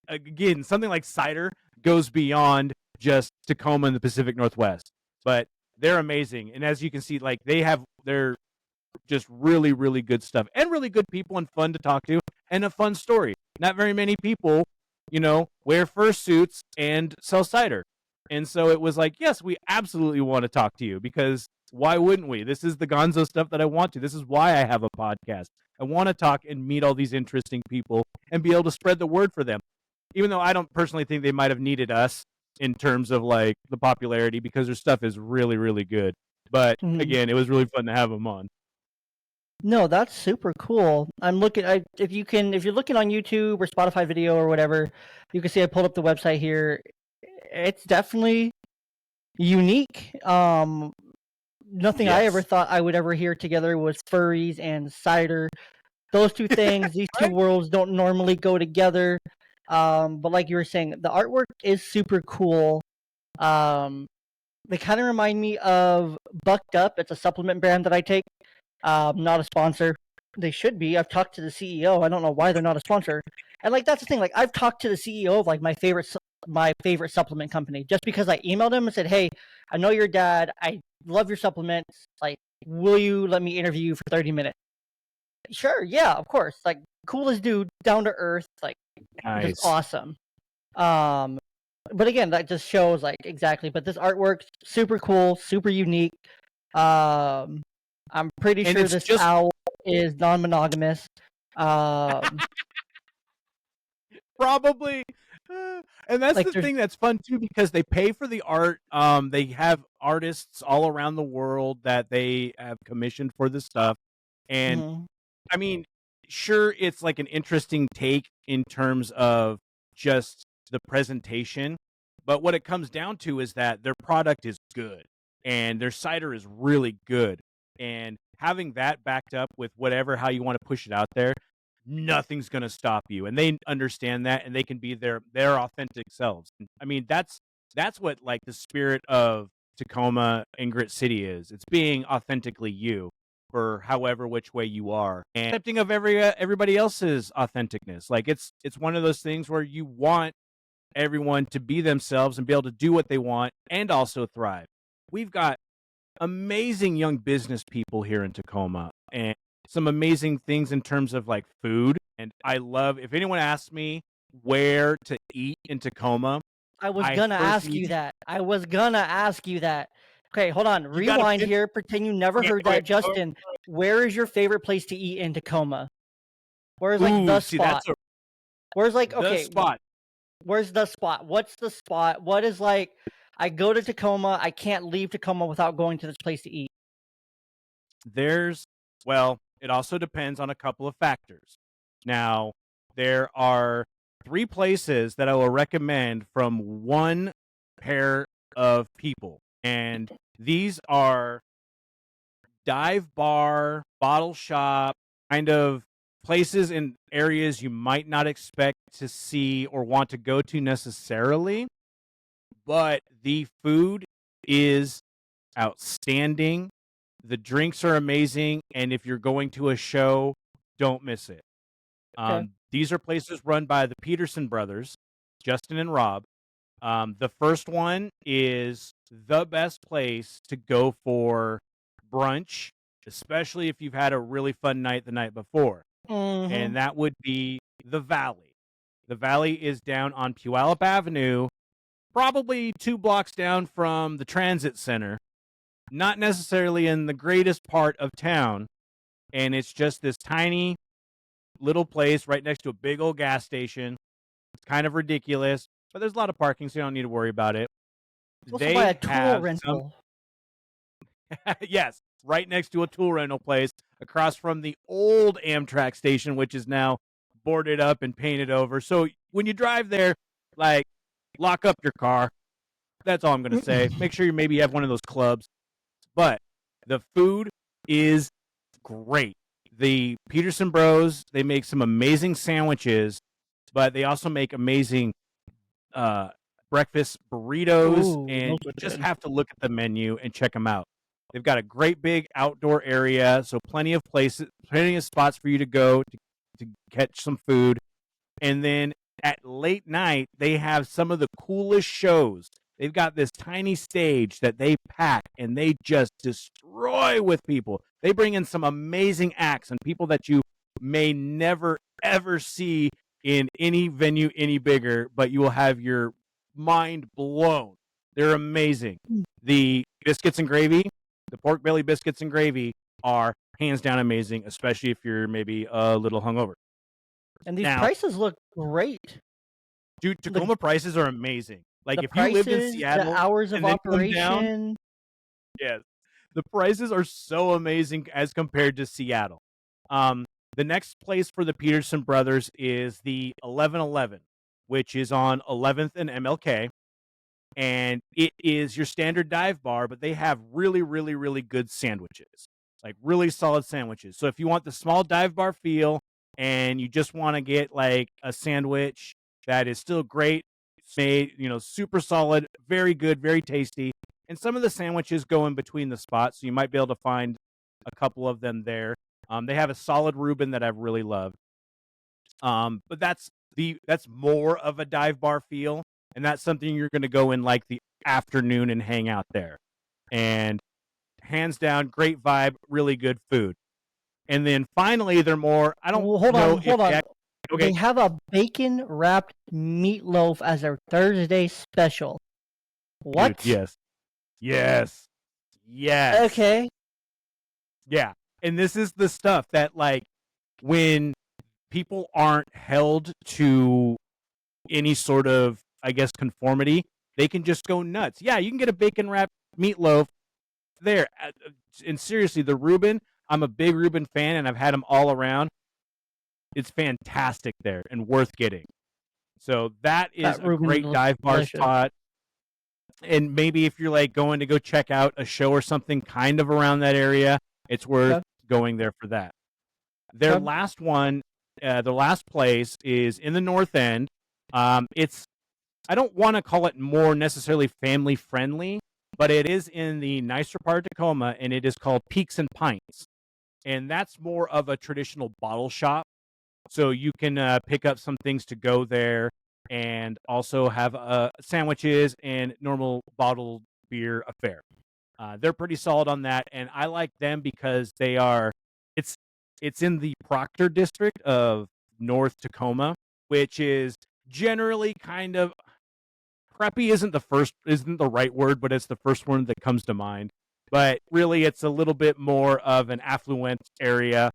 again, something like cider goes beyond just Tacoma in the Pacific Northwest, but they're amazing. And as you can see, like they're just really, really good stuff and really good people and fun to talk to and a fun story. Not very many people, wear fursuits and sell cider. And so it was like, yes, we absolutely want to talk to you because why wouldn't we? This is the gonzo stuff that I want to. This is why I have a podcast. I want to talk and meet all these interesting people and be able to spread the word for them. Even though I don't personally think they might have needed us in terms of like the popularity because their stuff is really, really good. But again, it was really fun to have them on. No, that's super cool. I'm looking. If you're looking on YouTube or Spotify video or whatever, you can see I pulled up the website here. It's definitely unique. Nothing I ever thought I would ever hear together was furries and cider. Those two things, these two worlds don't normally go together. But like you were saying, the artwork is super cool. They kind of remind me of Bucked Up. It's a supplement brand that I take. Not a sponsor. They should be. I've talked to the CEO. I don't know why they're not a sponsor. And like that's the thing. Like I've talked to the CEO of like my favorite supplement company just because I emailed him and said, "Hey, I know your dad. I love your supplements. Like, will you let me interview you for 30 minutes?" Sure. Yeah, of course. Like coolest dude, down to earth. Like nice. just awesome. But again, that just shows like exactly. But this artwork's super cool, super unique. I'm pretty sure this owl is non-monogamous. Probably. And that's like the thing that's fun too because they pay for the art. They have artists all around the world that they have commissioned for this stuff. And I mean, sure, it's like an interesting take in terms of just the presentation. But what it comes down to is that their product is good and their cider is really good. And having that backed up with how you want to push it out there, nothing's going to stop you. And they understand that and they can be their authentic selves. I mean, that's what like the spirit of Tacoma and Grit City is. It's being authentically you for however which way you are and accepting of everybody else's authenticness. Like it's one of those things where you want everyone to be themselves and be able to do what they want and also thrive. We've got amazing young business people here in Tacoma and some amazing things in terms of like food. And I love, if anyone asks me where to eat in Tacoma, I was gonna ask you that. Okay, hold on. Rewind here. Pretend you never heard that. Justin, where is your favorite place to eat in Tacoma? Where's like the spot? Where's like okay? Spot. Where's the spot? What's the spot? What is like? I go to Tacoma. I can't leave Tacoma without going to this place to eat. It also depends on a couple of factors. Now, there are 3 places that I will recommend from one pair of people. And these are dive bar, bottle shop, kind of places in areas you might not expect to see or want to go to necessarily. But the food is outstanding. The drinks are amazing. And if you're going to a show, don't miss it. Okay. These are places run by the Peterson brothers, Justin and Rob. The first one is the best place to go for brunch, especially if you've had a really fun night the night before. And that would be the Valley. The Valley is down on Puyallup Avenue, probably 2 blocks down from the transit center. Not necessarily in the greatest part of town. And it's just this tiny little place right next to a big old gas station. It's kind of ridiculous, but there's a lot of parking, so you don't need to worry about it. It's also by a tool rental. Yes, right next to a tool rental place, across from the old Amtrak station, which is now boarded up and painted over. So when you drive there, like, lock up your car. That's all I'm going to say. Make sure you maybe have one of those clubs. But the food is great. The Peterson Bros, they make some amazing sandwiches, but they also make amazing breakfast burritos, and you just have to look at the menu and check them out. They've got a great big outdoor area, so plenty of spots for you to go to catch some food. And then at late night, they have some of the coolest shows. They've got this tiny stage that they pack and they just destroy with people. They bring in some amazing acts and people that you may never, ever see in any venue any bigger, but you will have your mind blown. They're amazing. The biscuits and gravy, the pork belly biscuits and gravy are hands down amazing, especially if you're maybe a little hungover. And these Now- prices look great. Dude, Tacoma prices are amazing. Like The if you lived in prices, Seattle, the hours of and then come down- operation. yes, the prices are so amazing as compared to Seattle. The next place for the Peterson brothers is the 1111, which is on 11th and MLK. And it is your standard dive bar, but they have really, really, really good sandwiches, like really solid sandwiches. So if you want the small dive bar feel and you just want to get like a sandwich that is still great, made, super solid, very good, very tasty. And some of the sandwiches go in between the spots, so you might be able to find a couple of them there. They have a solid Reuben that I've really loved. But that's more of a dive bar feel, and that's something you're going to go in like the afternoon and hang out there. And hands down, great vibe, really good food. And then finally, they're more. I don't Well, hold know on, if hold on. that- okay, They have a bacon wrapped meatloaf as their Thursday special. What? Dude, yes. Okay. Yeah. And this is the stuff that, like, when people aren't held to any sort of, I guess, conformity, they can just go nuts. Yeah, you can get a bacon wrapped meatloaf there. And seriously, the Reuben, I'm a big Reuben fan, and I've had them all around. It's fantastic there and worth getting. So that is That a Reuben great looks dive bar delicious. spot. And maybe if you're like going to go check out a show or something kind of around that area, it's worth Okay. going there for that. Their Okay. last one, the last place is in the North End. It's, I don't want to call it more necessarily family friendly, but it is in the nicer part of Tacoma, and it is called Peaks and Pints. And that's more of a traditional bottle shop. So you can pick up some things to go there and also have sandwiches and normal bottled beer affair. They're pretty solid on that, and I like them because they are. It's in the Proctor district of North Tacoma, which is generally kind of preppy. Isn't the right word, but it's the first one that comes to mind. But really, it's a little bit more of an affluent area.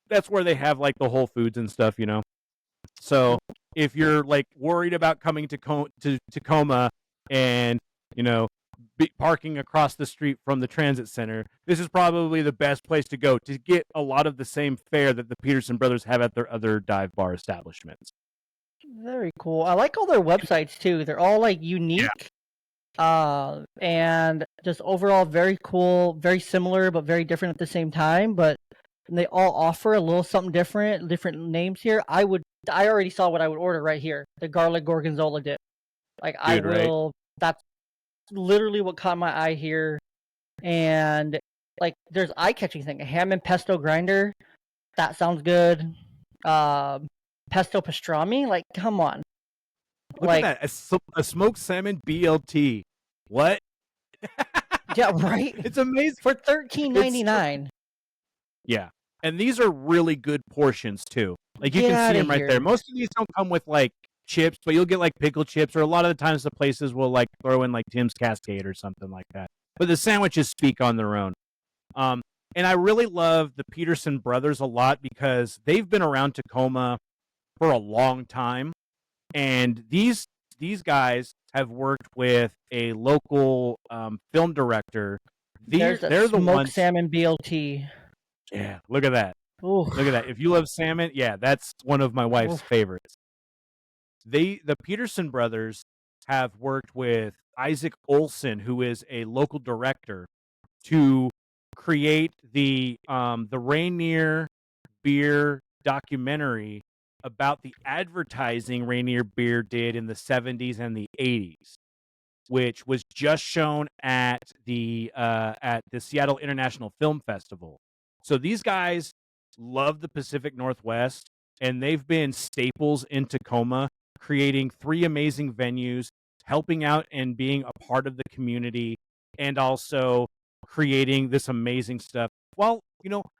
That's where they have like the Whole Foods and stuff, So if you're like worried about coming to Tacoma and parking across the street from the transit center, this is probably the best place to go to get a lot of the same fare that the Peterson brothers have at their other dive bar establishments. Very cool. I like all their websites too. They're all like unique. And just overall very cool, very similar, but very different at the same time. But they all offer a little something different names here. I already saw what I would order right here. The garlic gorgonzola dip. Like Dude, right? That's literally what caught my eye here. And like there's eye-catching thing. A ham and pesto grinder. That sounds good. Pesto pastrami. Like, come on. Look at that. A smoked salmon BLT. What? Yeah, right? It's amazing. For $13.99. Yeah. And these are really good portions too. Like you Get can see outta them right here. there. Most of these don't come with like chips, but you'll get like pickle chips, or a lot of the times the places will like throw in like Tim's Cascade or something like that. But the sandwiches speak on their own. And I really love the Peterson brothers a lot because they've been around Tacoma for a long time. And these guys have worked with a local film director. They're the smoked ones. salmon BLT. Yeah, look at that. Ooh. Look at that. If you love salmon, yeah, that's one of my wife's favorites. The Peterson brothers have worked with Isaac Olson, who is a local director, to create the Rainier beer documentary about the advertising Rainier beer did in the 70s and the 80s, which was just shown at the Seattle International Film Festival. So these guys love the Pacific Northwest, and they've been staples in Tacoma creating 3 amazing venues, helping out and being a part of the community, and also creating this amazing stuff while,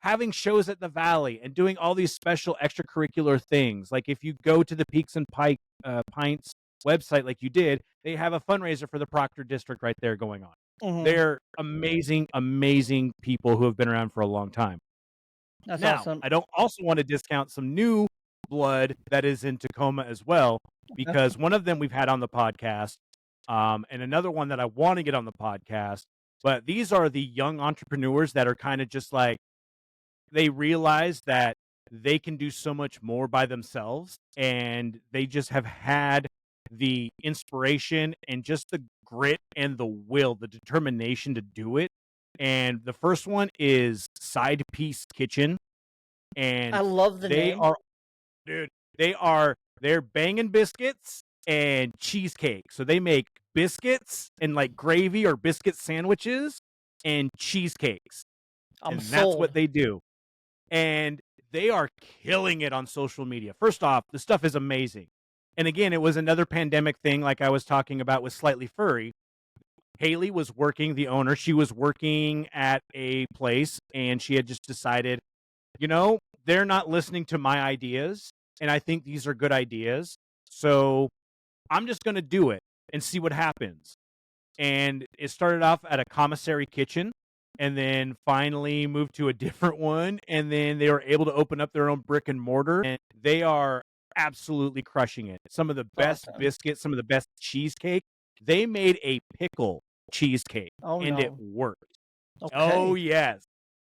having shows at the Valley and doing all these special extracurricular things. Like if you go to the Peaks and Pints website like you did, they have a fundraiser for the Proctor District right there going on. Mhm. They're amazing, amazing people who have been around for a long time. That's Now, awesome. I don't also want to discount some new blood that is in Tacoma as well, because one of them we've had on the podcast, and another one that I want to get on the podcast. But these are the young entrepreneurs that are kind of just like, they realize that they can do so much more by themselves, and they just have had the inspiration and just the grit and the will, the determination to do it. And the first one is Side Piece Kitchen, and I love the they name. are, dude, they're banging biscuits and cheesecake. So they make biscuits and like gravy or biscuit sandwiches and cheesecakes. I'm And sold. that's what they do. And they are killing it on social media. First off, the stuff is amazing. And again, it was another pandemic thing like I was talking about with Slightly Furry. Haley was working, the owner, she was working at a place, and she had just decided, they're not listening to my ideas, and I think these are good ideas. So I'm just going to do it and see what happens. And it started off at a commissary kitchen, and then finally moved to a different one. And then they were able to open up their own brick and mortar, and they are absolutely crushing it. Some of the best Awesome. biscuits, some of the best cheesecake. They made a pickle cheesecake, Oh, and it no. worked. Okay. Oh, yes.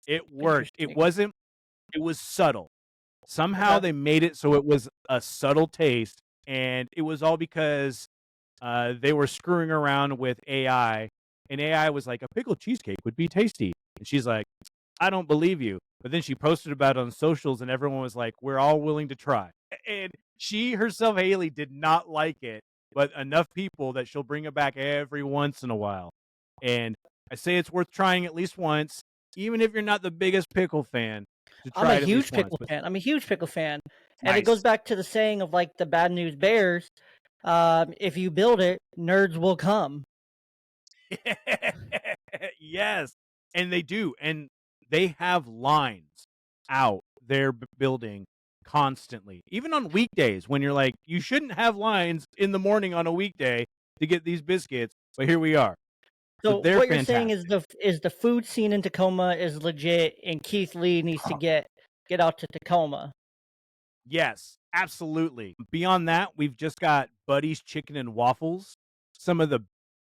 It worked. It was subtle. Somehow they made it so it was a subtle taste, and it was all because they were screwing around with AI, and AI was like, a pickle cheesecake would be tasty. And she's like, I don't believe you. But then she posted about it on socials, and everyone was like, we're all willing to try. And she herself, Haley, did not like it, but enough people that she'll bring it back every once in a while. And I say it's worth trying at least once, even if you're not the biggest pickle fan. I'm a huge pickle fan. I'm a huge pickle fan. And it goes back to the saying of like the Bad News Bears. If you build it, nerds will come. Yes, and they do, and they have lines out their building constantly, even on weekdays when you're like, you shouldn't have lines in the morning on a weekday to get these biscuits, but here we are. So they're what you're fantastic. saying is the food scene in Tacoma is legit, and Keith Lee needs to get out to Tacoma. Yes, absolutely. Beyond that, we've just got Buddy's Chicken and Waffles, some of the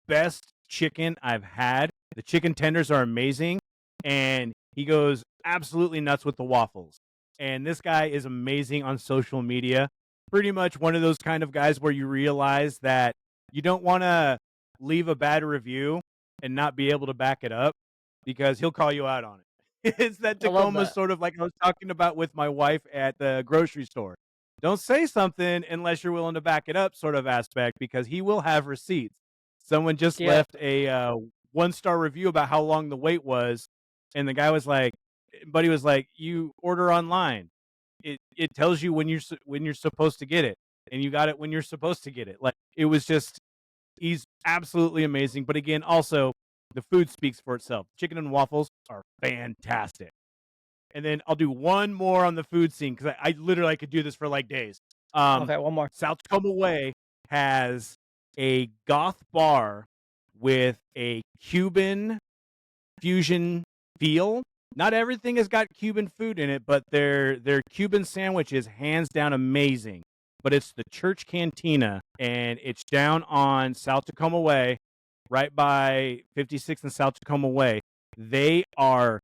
best chicken I've had. The chicken tenders are amazing, and he goes absolutely nuts with the waffles. And this guy is amazing on social media. Pretty much one of those kind of guys where you realize that you don't want to leave a bad review and not be able to back it up, because he'll call you out on it. It's that Tacoma sort of like I was talking about with my wife at the grocery store. Don't say something unless you're willing to back it up sort of aspect, because he will have receipts. Someone just left a 1-star review about how long the wait was, and the guy was like, buddy was like, you order online. It tells you when you're supposed to get it, and you got it when you're supposed to get it. Like, it was just, he's absolutely amazing. But again, also, the food speaks for itself. Chicken and waffles are fantastic. And then I'll do one more on the food scene, because I literally could do this for like days. Okay, one more. South Tacoma Way has a goth bar with a Cuban fusion feel. Not everything has got Cuban food in it, but their Cuban sandwich is hands down amazing. But it's the Church Cantina, and it's down on South Tacoma Way, right by 56th and South Tacoma Way. They are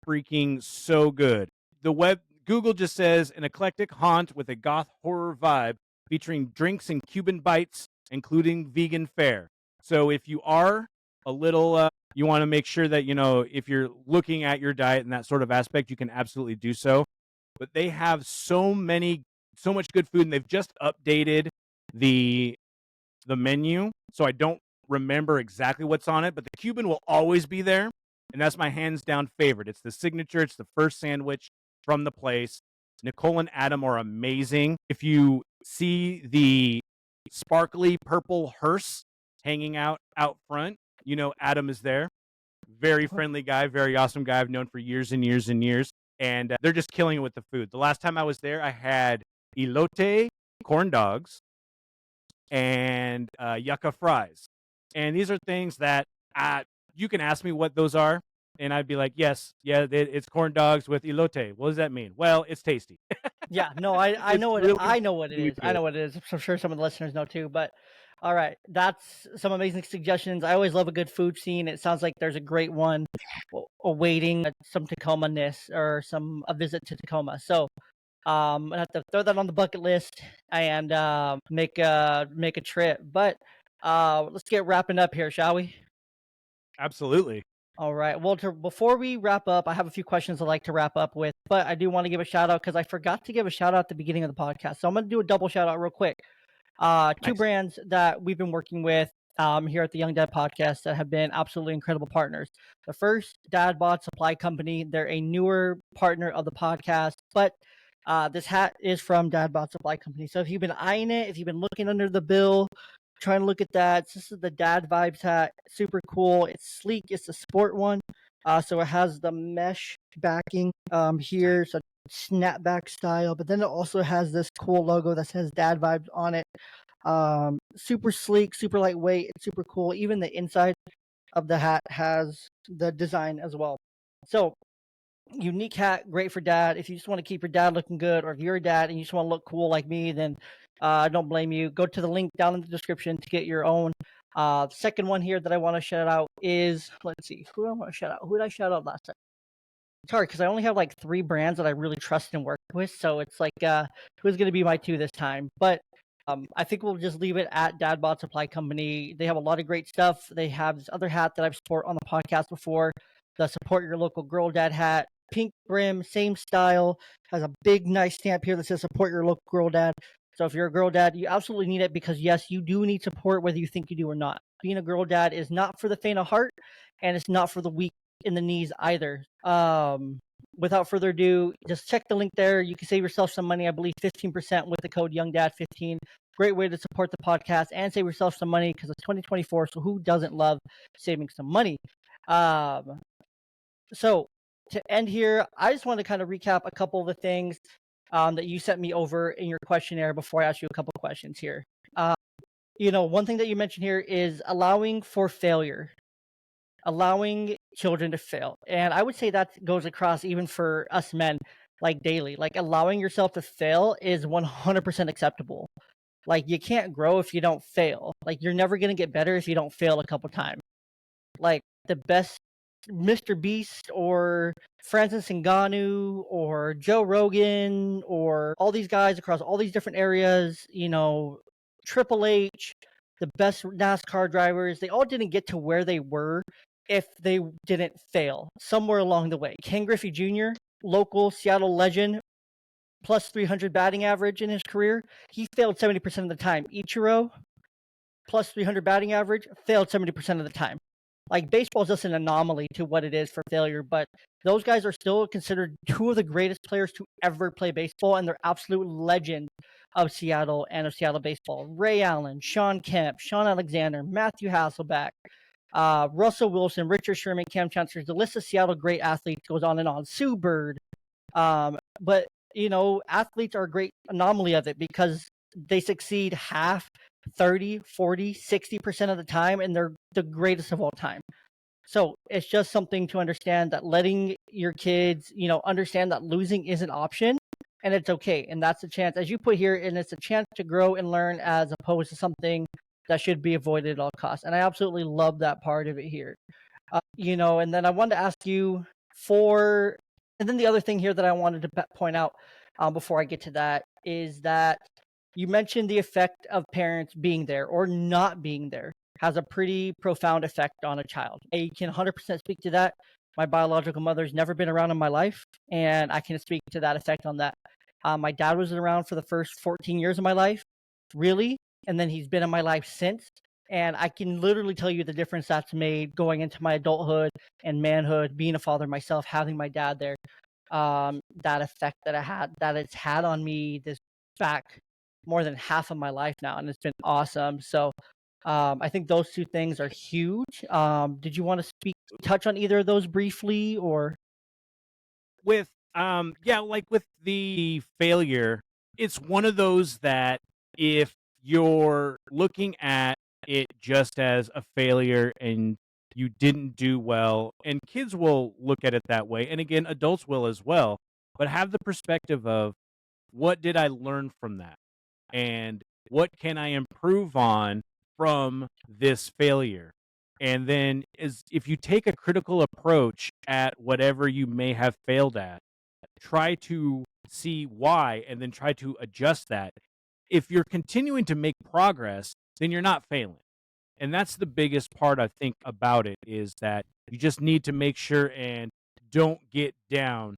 freaking so good. Google just says an eclectic haunt with a goth horror vibe, featuring drinks and Cuban bites, including vegan fare. So if you are a little, you want to make sure that, if you're looking at your diet and that sort of aspect, you can absolutely do so. But they have so much good food, and they've just updated the menu, so I don't remember exactly what's on it, but the Cuban will always be there, and that's my hands down favorite. It's the signature. It's the first sandwich from the place. Nicole and Adam are amazing. If you see the sparkly purple hearse hanging out front. You know, Adam is there. Very friendly guy, very awesome guy I've known for years and years and years. And they're just killing it with the food. The last time I was there, I had elote, corn dogs, and yucca fries. And these are things that you can ask me what those are, and I'd be like, yes, yeah, it's corn dogs with elote. What does that mean? Well, it's tasty. Yeah, no, I It's know what really, I know what it really is. I good. know what it is. I'm sure some of the listeners know too. But all right, that's some amazing suggestions. I always love a good food scene. It sounds like there's a great one awaiting some Tacoma-ness or a visit to Tacoma. So I have to throw that on the bucket list and make a trip. But let's get wrapping up here, shall we? Absolutely. All right. Well, before we wrap up, I have a few questions I'd like to wrap up with, but I do want to give a shout out because I forgot to give a shout out at the beginning of the podcast. So I'm going to do a double shout out real quick. Two Nice. brands that we've been working with here at the Young Dad Podcast that have been absolutely incredible partners. The first, Dad Bod Supply Company. They're a newer partner of the podcast, but this hat is from Dad Bod Supply Company. So if you've been eyeing it, if you've been looking under the bill, trying to look at that, this is the Dad Vibes hat. Super cool. It's sleek. It's a sport one. So it has the mesh backing here, so snapback style, but then it also has this cool logo that says Dad Vibes on it. Super sleek, super lightweight, it's super cool. Even the inside of the hat has the design as well. So unique hat, great for dad. If you just want to keep your dad looking good, or if you're a dad and you just want to look cool like me, then I don't blame you. Go to the link down in the description to get your own. The second one here that I want to shout out is, let's see, who do I want to shout out? Who did I shout out last time? It's hard because I only have like 3 brands that I really trust and work with. So it's like, who's going to be my 2 this time? But I think we'll just leave it at Dad Bod Supply Company. They have a lot of great stuff. They have this other hat that I've support on the podcast before, the Support Your Local Girl Dad hat. Pink brim, same style, has a big, nice stamp here that says Support Your Local Girl Dad. So if you're a girl dad, you absolutely need it because, yes, you do need support whether you think you do or not. Being a girl dad is not for the faint of heart, and it's not for the weak in the knees either. Without further ado, just check the link there. You can save yourself some money. I believe 15% with the code YoungDad15. Great way to support the podcast and save yourself some money because it's 2024. So who doesn't love saving some money? So to end here, I just want to kind of recap a couple of the things that you sent me over in your questionnaire before I ask you a couple of questions here. One thing that you mentioned here is allowing for failure, allowing children to fail. And I would say that goes across even for us men, like daily. Like allowing yourself to fail is 100% acceptable. Like you can't grow if you don't fail. Like you're never going to get better if you don't fail a couple times. Like the best Mr. Beast or Francis Ngannou or Joe Rogan or all these guys across all these different areas, Triple H, the best NASCAR drivers, they all didn't get to where they were if they didn't fail somewhere along the way. Ken Griffey Jr., local Seattle legend, plus 300 batting average in his career, he failed 70% of the time. Ichiro, plus 300 batting average, failed 70% of the time. Like baseball is just an anomaly to what it is for failure, but those guys are still considered 2 of the greatest players to ever play baseball, and they're absolute legend of Seattle and of Seattle baseball. Ray Allen, Sean Kemp, Sean Alexander, Matthew Hasselbeck, Russell Wilson, Richard Sherman, Cam Chancellor. The list of Seattle great athletes goes on and on. Sue Bird. But, athletes are a great anomaly of it because they succeed half, 30, 40, 60% of the time, and they're the greatest of all time. So it's just something to understand that letting your kids, understand that losing is an option and it's okay. And that's a chance, as you put here, and it's a chance to grow and learn as opposed to something that should be avoided at all costs. And I absolutely love that part of it here. And then I wanted to ask you and then the other thing here that I wanted to point out before I get to that is that you mentioned the effect of parents being there or not being there has a pretty profound effect on a child. I can 100% speak to that. My biological mother's never been around in my life, and I can speak to that effect on that. My dad was around for the first 14 years of my life, really, and then he's been in my life since. And I can literally tell you the difference that's made going into my adulthood and manhood, being a father myself, having my dad there. That effect that it's had on me this back more than half of my life now, and it's been awesome. So I think those two things are huge. Did you want to touch on either of those briefly, or? With yeah, like with the failure, it's one of those that if you're looking at it just as a failure and you didn't do well, and kids will look at it that way, and again, adults will as well, but have the perspective of what did I learn from that? And what can I improve on from this failure? And then is if you take a critical approach at whatever you may have failed at, try to see why and then try to adjust that. If you're continuing to make progress, then you're not failing. And that's the biggest part I think about it, is that you just need to make sure and don't get down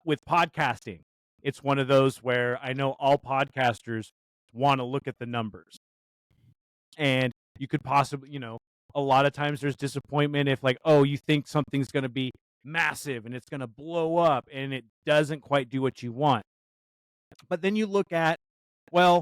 with podcasting. It's one of those where I know all podcasters want to look at the numbers, and you could possibly, a lot of times there's disappointment if, like, oh, you think something's going to be massive and it's going to blow up and it doesn't quite do what you want. But then you look at, well,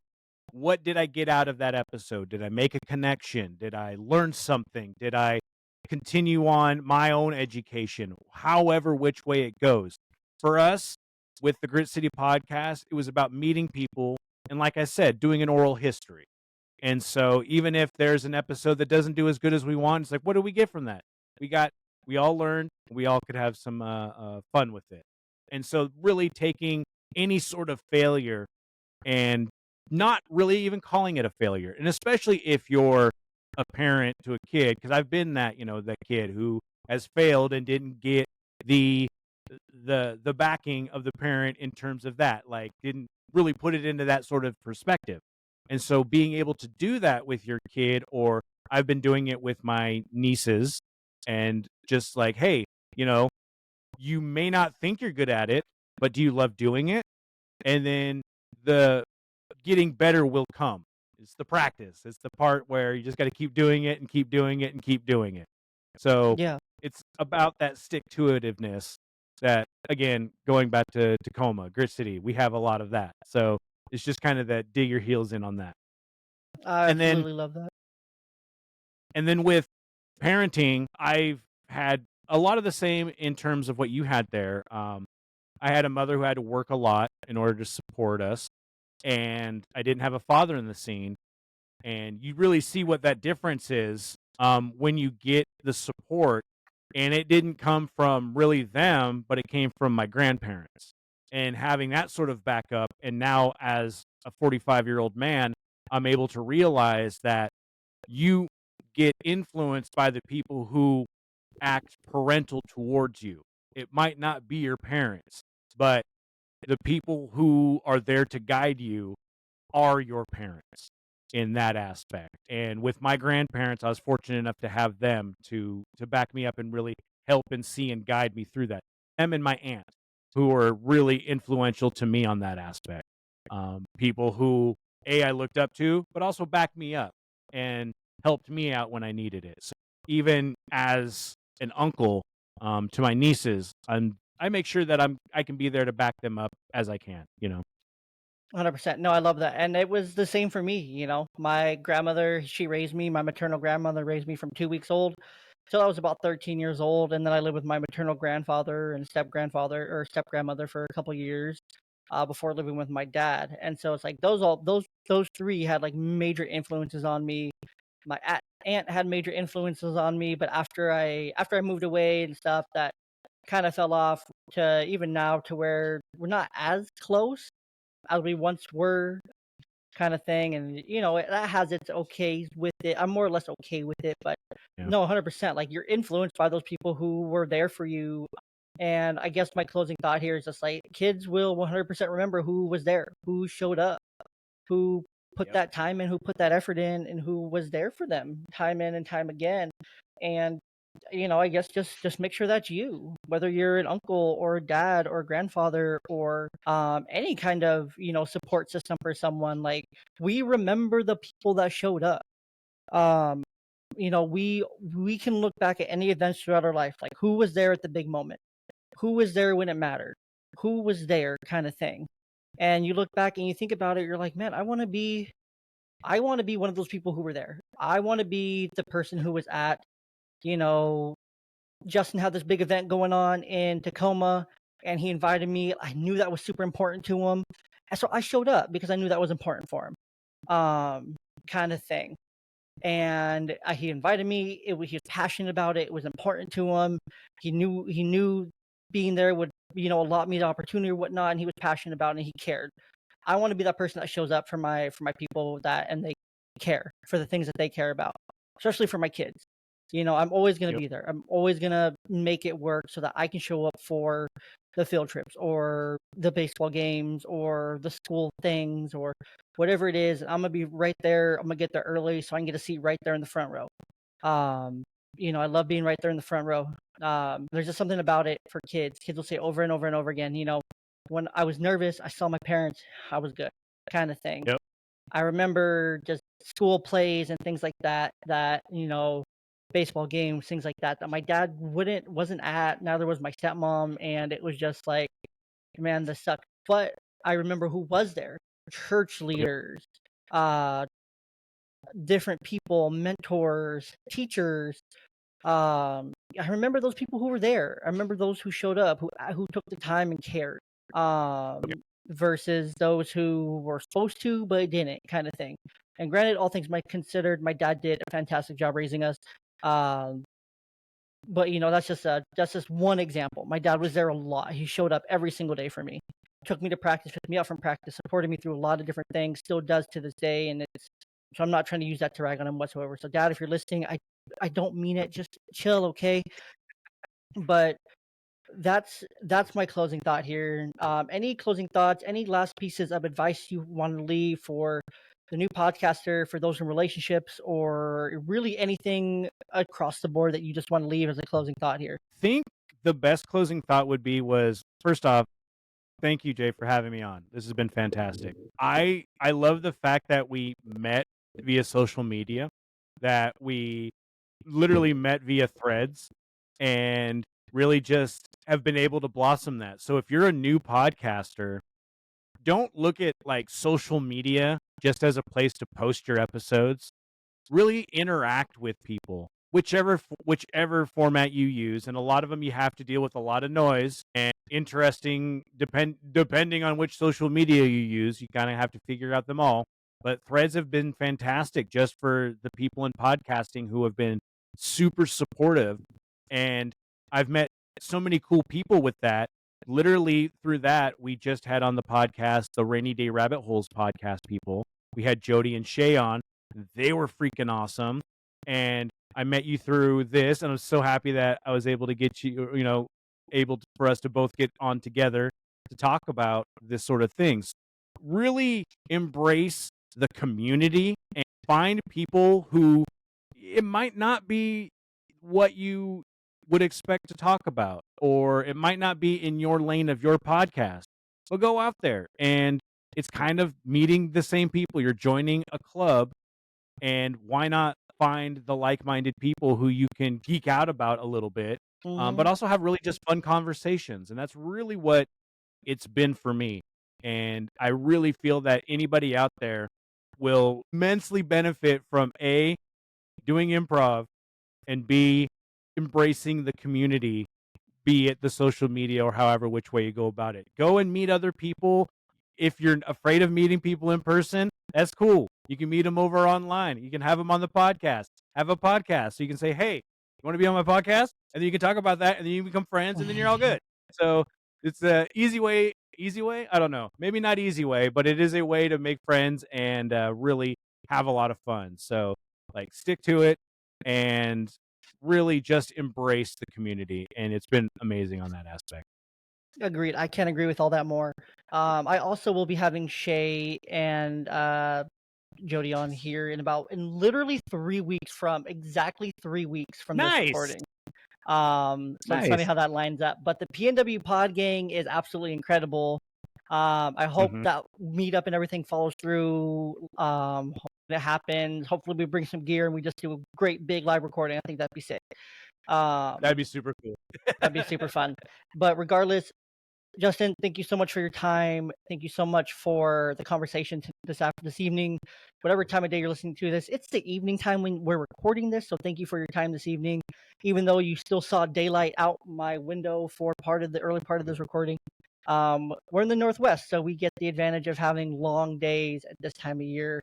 what did I get out of that episode? Did I make a connection? Did I learn something? Did I continue on my own education? However, which way it goes. For us, with the Grit City podcast, it was about meeting people and, like I said, doing an oral history. And so even if there's an episode that doesn't do as good as we want, it's like, what do we get from that? We all learned, we all could have some fun with it. And so really taking any sort of failure and not really even calling it a failure. And especially if you're a parent to a kid, because I've been that, that kid who has failed and didn't get the backing of the parent in terms of that, like didn't really put it into that sort of perspective. And so being able to do that with your kid, or I've been doing it with my nieces, and just like, hey, you may not think you're good at it, but do you love doing it? And then the getting better will come. It's the practice. It's the part where you just got to keep doing it and keep doing it and keep doing it. So Yeah. it's about that stick-to-itiveness that, again, going back to Tacoma, Grit City, we have a lot of that. So it's just kind of that dig your heels in on that. I And then absolutely love that. And then with parenting, I've had a lot of the same in terms of what you had there. I had a mother who had to work a lot in order to support us, and I didn't have a father in the scene. And you really see what that difference is when you get the support. And it didn't come from really them, but it came from my grandparents. And having that sort of backup, and now as a 45-year-old man, I'm able to realize that you get influenced by the people who act parental towards you. It might not be your parents, but the people who are there to guide you are your parents in that aspect. And with my grandparents, I was fortunate enough to have them to back me up and really help and see and guide me through that. Them and my aunt, who are really influential to me on that aspect. People who I looked up to, but also backed me up and helped me out when I needed it. So even as an uncle to my nieces, I make sure that I can be there to back them up as I can. 100%. No, I love that. And it was the same for me. My grandmother, she raised me. My maternal grandmother raised me from 2 weeks old till I was about 13 years old. And then I lived with my maternal grandfather and step grandmother for a couple years before living with my dad. And so it's like those three had like major influences on me. My aunt had major influences on me, but after I moved away and stuff, that kind of fell off to even now to where we're not as close as we once were, kind of thing. And that has its okay with it. I'm more or less okay with it, but Yeah. no, 100%. Like, you're influenced by those people who were there for you. And I guess my closing thought here is just like, kids will 100% remember who was there, who showed up, who put Yep. that time in, who put that effort in, and who was there for them time in and time again. And I guess just make sure that's you, whether you're an uncle or a dad or grandfather or any kind of support system for someone. Like, we remember the people that showed up. Um, we can look back at any events throughout our life, like who was there at the big moment, who was there when it mattered, who was there, kind of thing. And you look back and you think about it, you're like, man, I want to be one of those people who were there. I want to be the person who was at, you know, Justin had this big event going on in Tacoma and he invited me. I knew that was super important to him. And so I showed up because I knew that was important for him. Kind of thing. And he invited me. He was passionate about it. It was important to him. He knew being there would, allot me the opportunity or whatnot, and he was passionate about it and he cared. I want to be that person that shows up for my people and they care for the things that they care about, especially for my kids. I'm always going to be there. I'm always going to make it work so that I can show up for the field trips or the baseball games or the school things or whatever it is. I'm going to be right there. I'm going to get there early so I can get a seat right there in the front row. I love being right there in the front row. There's just something about it for kids. Kids will say over and over and over again, when I was nervous, I saw my parents, I was good, kind of thing. Yep. I remember just school plays and things like that, baseball games, things like that my dad wasn't at. Neither was my stepmom, and it was just like, man, this sucked. But I remember who was there: church leaders, different people, mentors, teachers. I remember those people who were there. I remember those who showed up, who took the time and cared. Versus those who were supposed to but didn't, kind of thing. And granted, all things might considered, my dad did a fantastic job raising us. But that's just one example. My dad was there a lot. He showed up every single day for me. Took me to practice, picked me up from practice, supported me through a lot of different things, still does to this day. And so I'm not trying to use that to rag on him whatsoever. So Dad, if you're listening, I don't mean it. Just chill, okay? But that's my closing thought here. Any closing thoughts, any last pieces of advice you want to leave for the new podcaster, for those in relationships, or really anything across the board that you just want to leave as a closing thought here? I think the best closing thought was first off, thank you, Jay, for having me on. This has been fantastic. I love the fact that we met via social media, that we literally met via threads, and really just have been able to blossom that. So if you're a new podcaster, don't look at like social media just as a place to post your episodes. Really interact with people, whichever format you use, and a lot of them you have to deal with a lot of noise and interesting depending on which social media you use. You kind of have to figure out them all. But threads have been fantastic just for the people in podcasting who have been super supportive, and I've met so many cool people with that. Literally through that, we just had on the podcast the Rainy Day Rabbit Holes podcast people. We had Jody and Shay on. They were freaking awesome. And I met you through this, and I'm so happy that I was able to get you, for us to both get on together to talk about this sort of things. Really embrace the community and find people who it might not be what you would expect to talk about, or it might not be in your lane of your podcast. But go out there, and it's kind of meeting the same people. You're joining a club, and why not find the like-minded people who you can geek out about a little bit, but also have really just fun conversations. And that's really what it's been for me. And I really feel that anybody out there will immensely benefit from A, doing improv, and B, embracing the community, be it the social media or however which way you go about it. Go and meet other people. If you're afraid of meeting people in person, that's cool. You can meet them over online. You can have them on the podcast. Have a podcast. So you can say, hey, you want to be on my podcast? And then you can talk about that, and then you become friends, and then you're all good. So it's an easy way. Easy way? I don't know. Maybe not easy way, but it is a way to make friends and really have a lot of fun. So stick to it and really just embrace the community. And it's been amazing on that aspect. Agreed. I can't agree with all that more. I also will be having Shay and Jody on here in literally 3 weeks exactly 3 weeks from this recording. So It's funny how that lines up. But the PNW Pod Gang is absolutely incredible. I hope that meetup and everything follows through. It happens. Hopefully we bring some gear and we just do a great big live recording. I think that'd be sick. That'd be super cool. That'd be super fun. But regardless, Justin, thank you so much for your time. Thank you so much for the conversation this evening. Whatever time of day you're listening to this, it's the evening time when we're recording this. So thank you for your time this evening. Even though you still saw daylight out my window for part of the early part of this recording, we're in the Northwest, so we get the advantage of having long days at this time of year,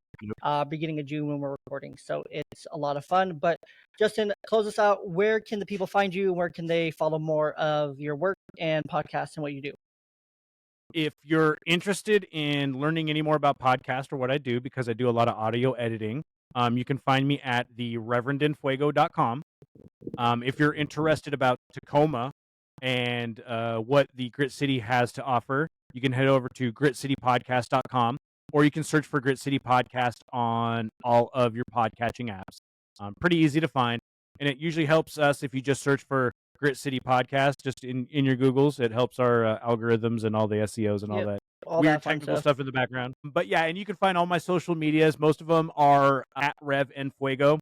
beginning of June when we're recording. So it's a lot of fun. But Justin, close us out. Where can the people find you? Where can they follow more of your work and podcasts and what you do? If you're interested in learning any more about podcast or what I do, because I do a lot of audio editing, you can find me at the reverendenfuego.com. If you're interested about Tacoma and what the Grit City has to offer, you can head over to gritcitypodcast.com, or you can search for Grit City Podcast on all of your podcatching apps. Pretty easy to find, and it usually helps us if you just search for Grit City Podcast just in your Googles. It helps our algorithms and all the SEOs and all that All weird that fun technical stuff in the background. But yeah, and you can find all my social medias. Most of them are at Rev En Fuego,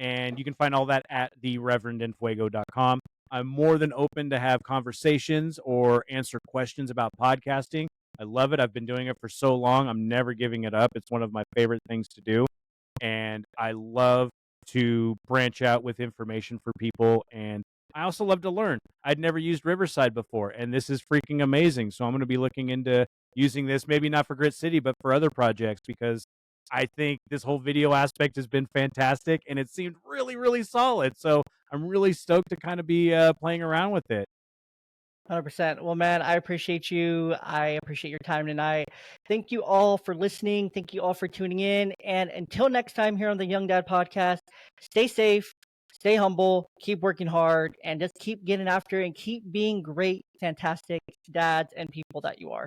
and you can find all that at thereverendenfuego.com. I'm more than open to have conversations or answer questions about podcasting. I love it. I've been doing it for so long. I'm never giving it up. It's one of my favorite things to do. And I love to branch out with information for people. And I also love to learn. I'd never used Riverside before, and this is freaking amazing. So I'm going to be looking into using this, maybe not for Grit City, but for other projects, because I think this whole video aspect has been fantastic, and it seemed really, really solid. So I'm really stoked to kind of be playing around with it. 100%. Well, man, I appreciate you. I appreciate your time tonight. Thank you all for listening. Thank you all for tuning in. And until next time here on the Young Dad Podcast, stay safe, stay humble, keep working hard, and just keep getting after it and keep being great, fantastic dads and people that you are.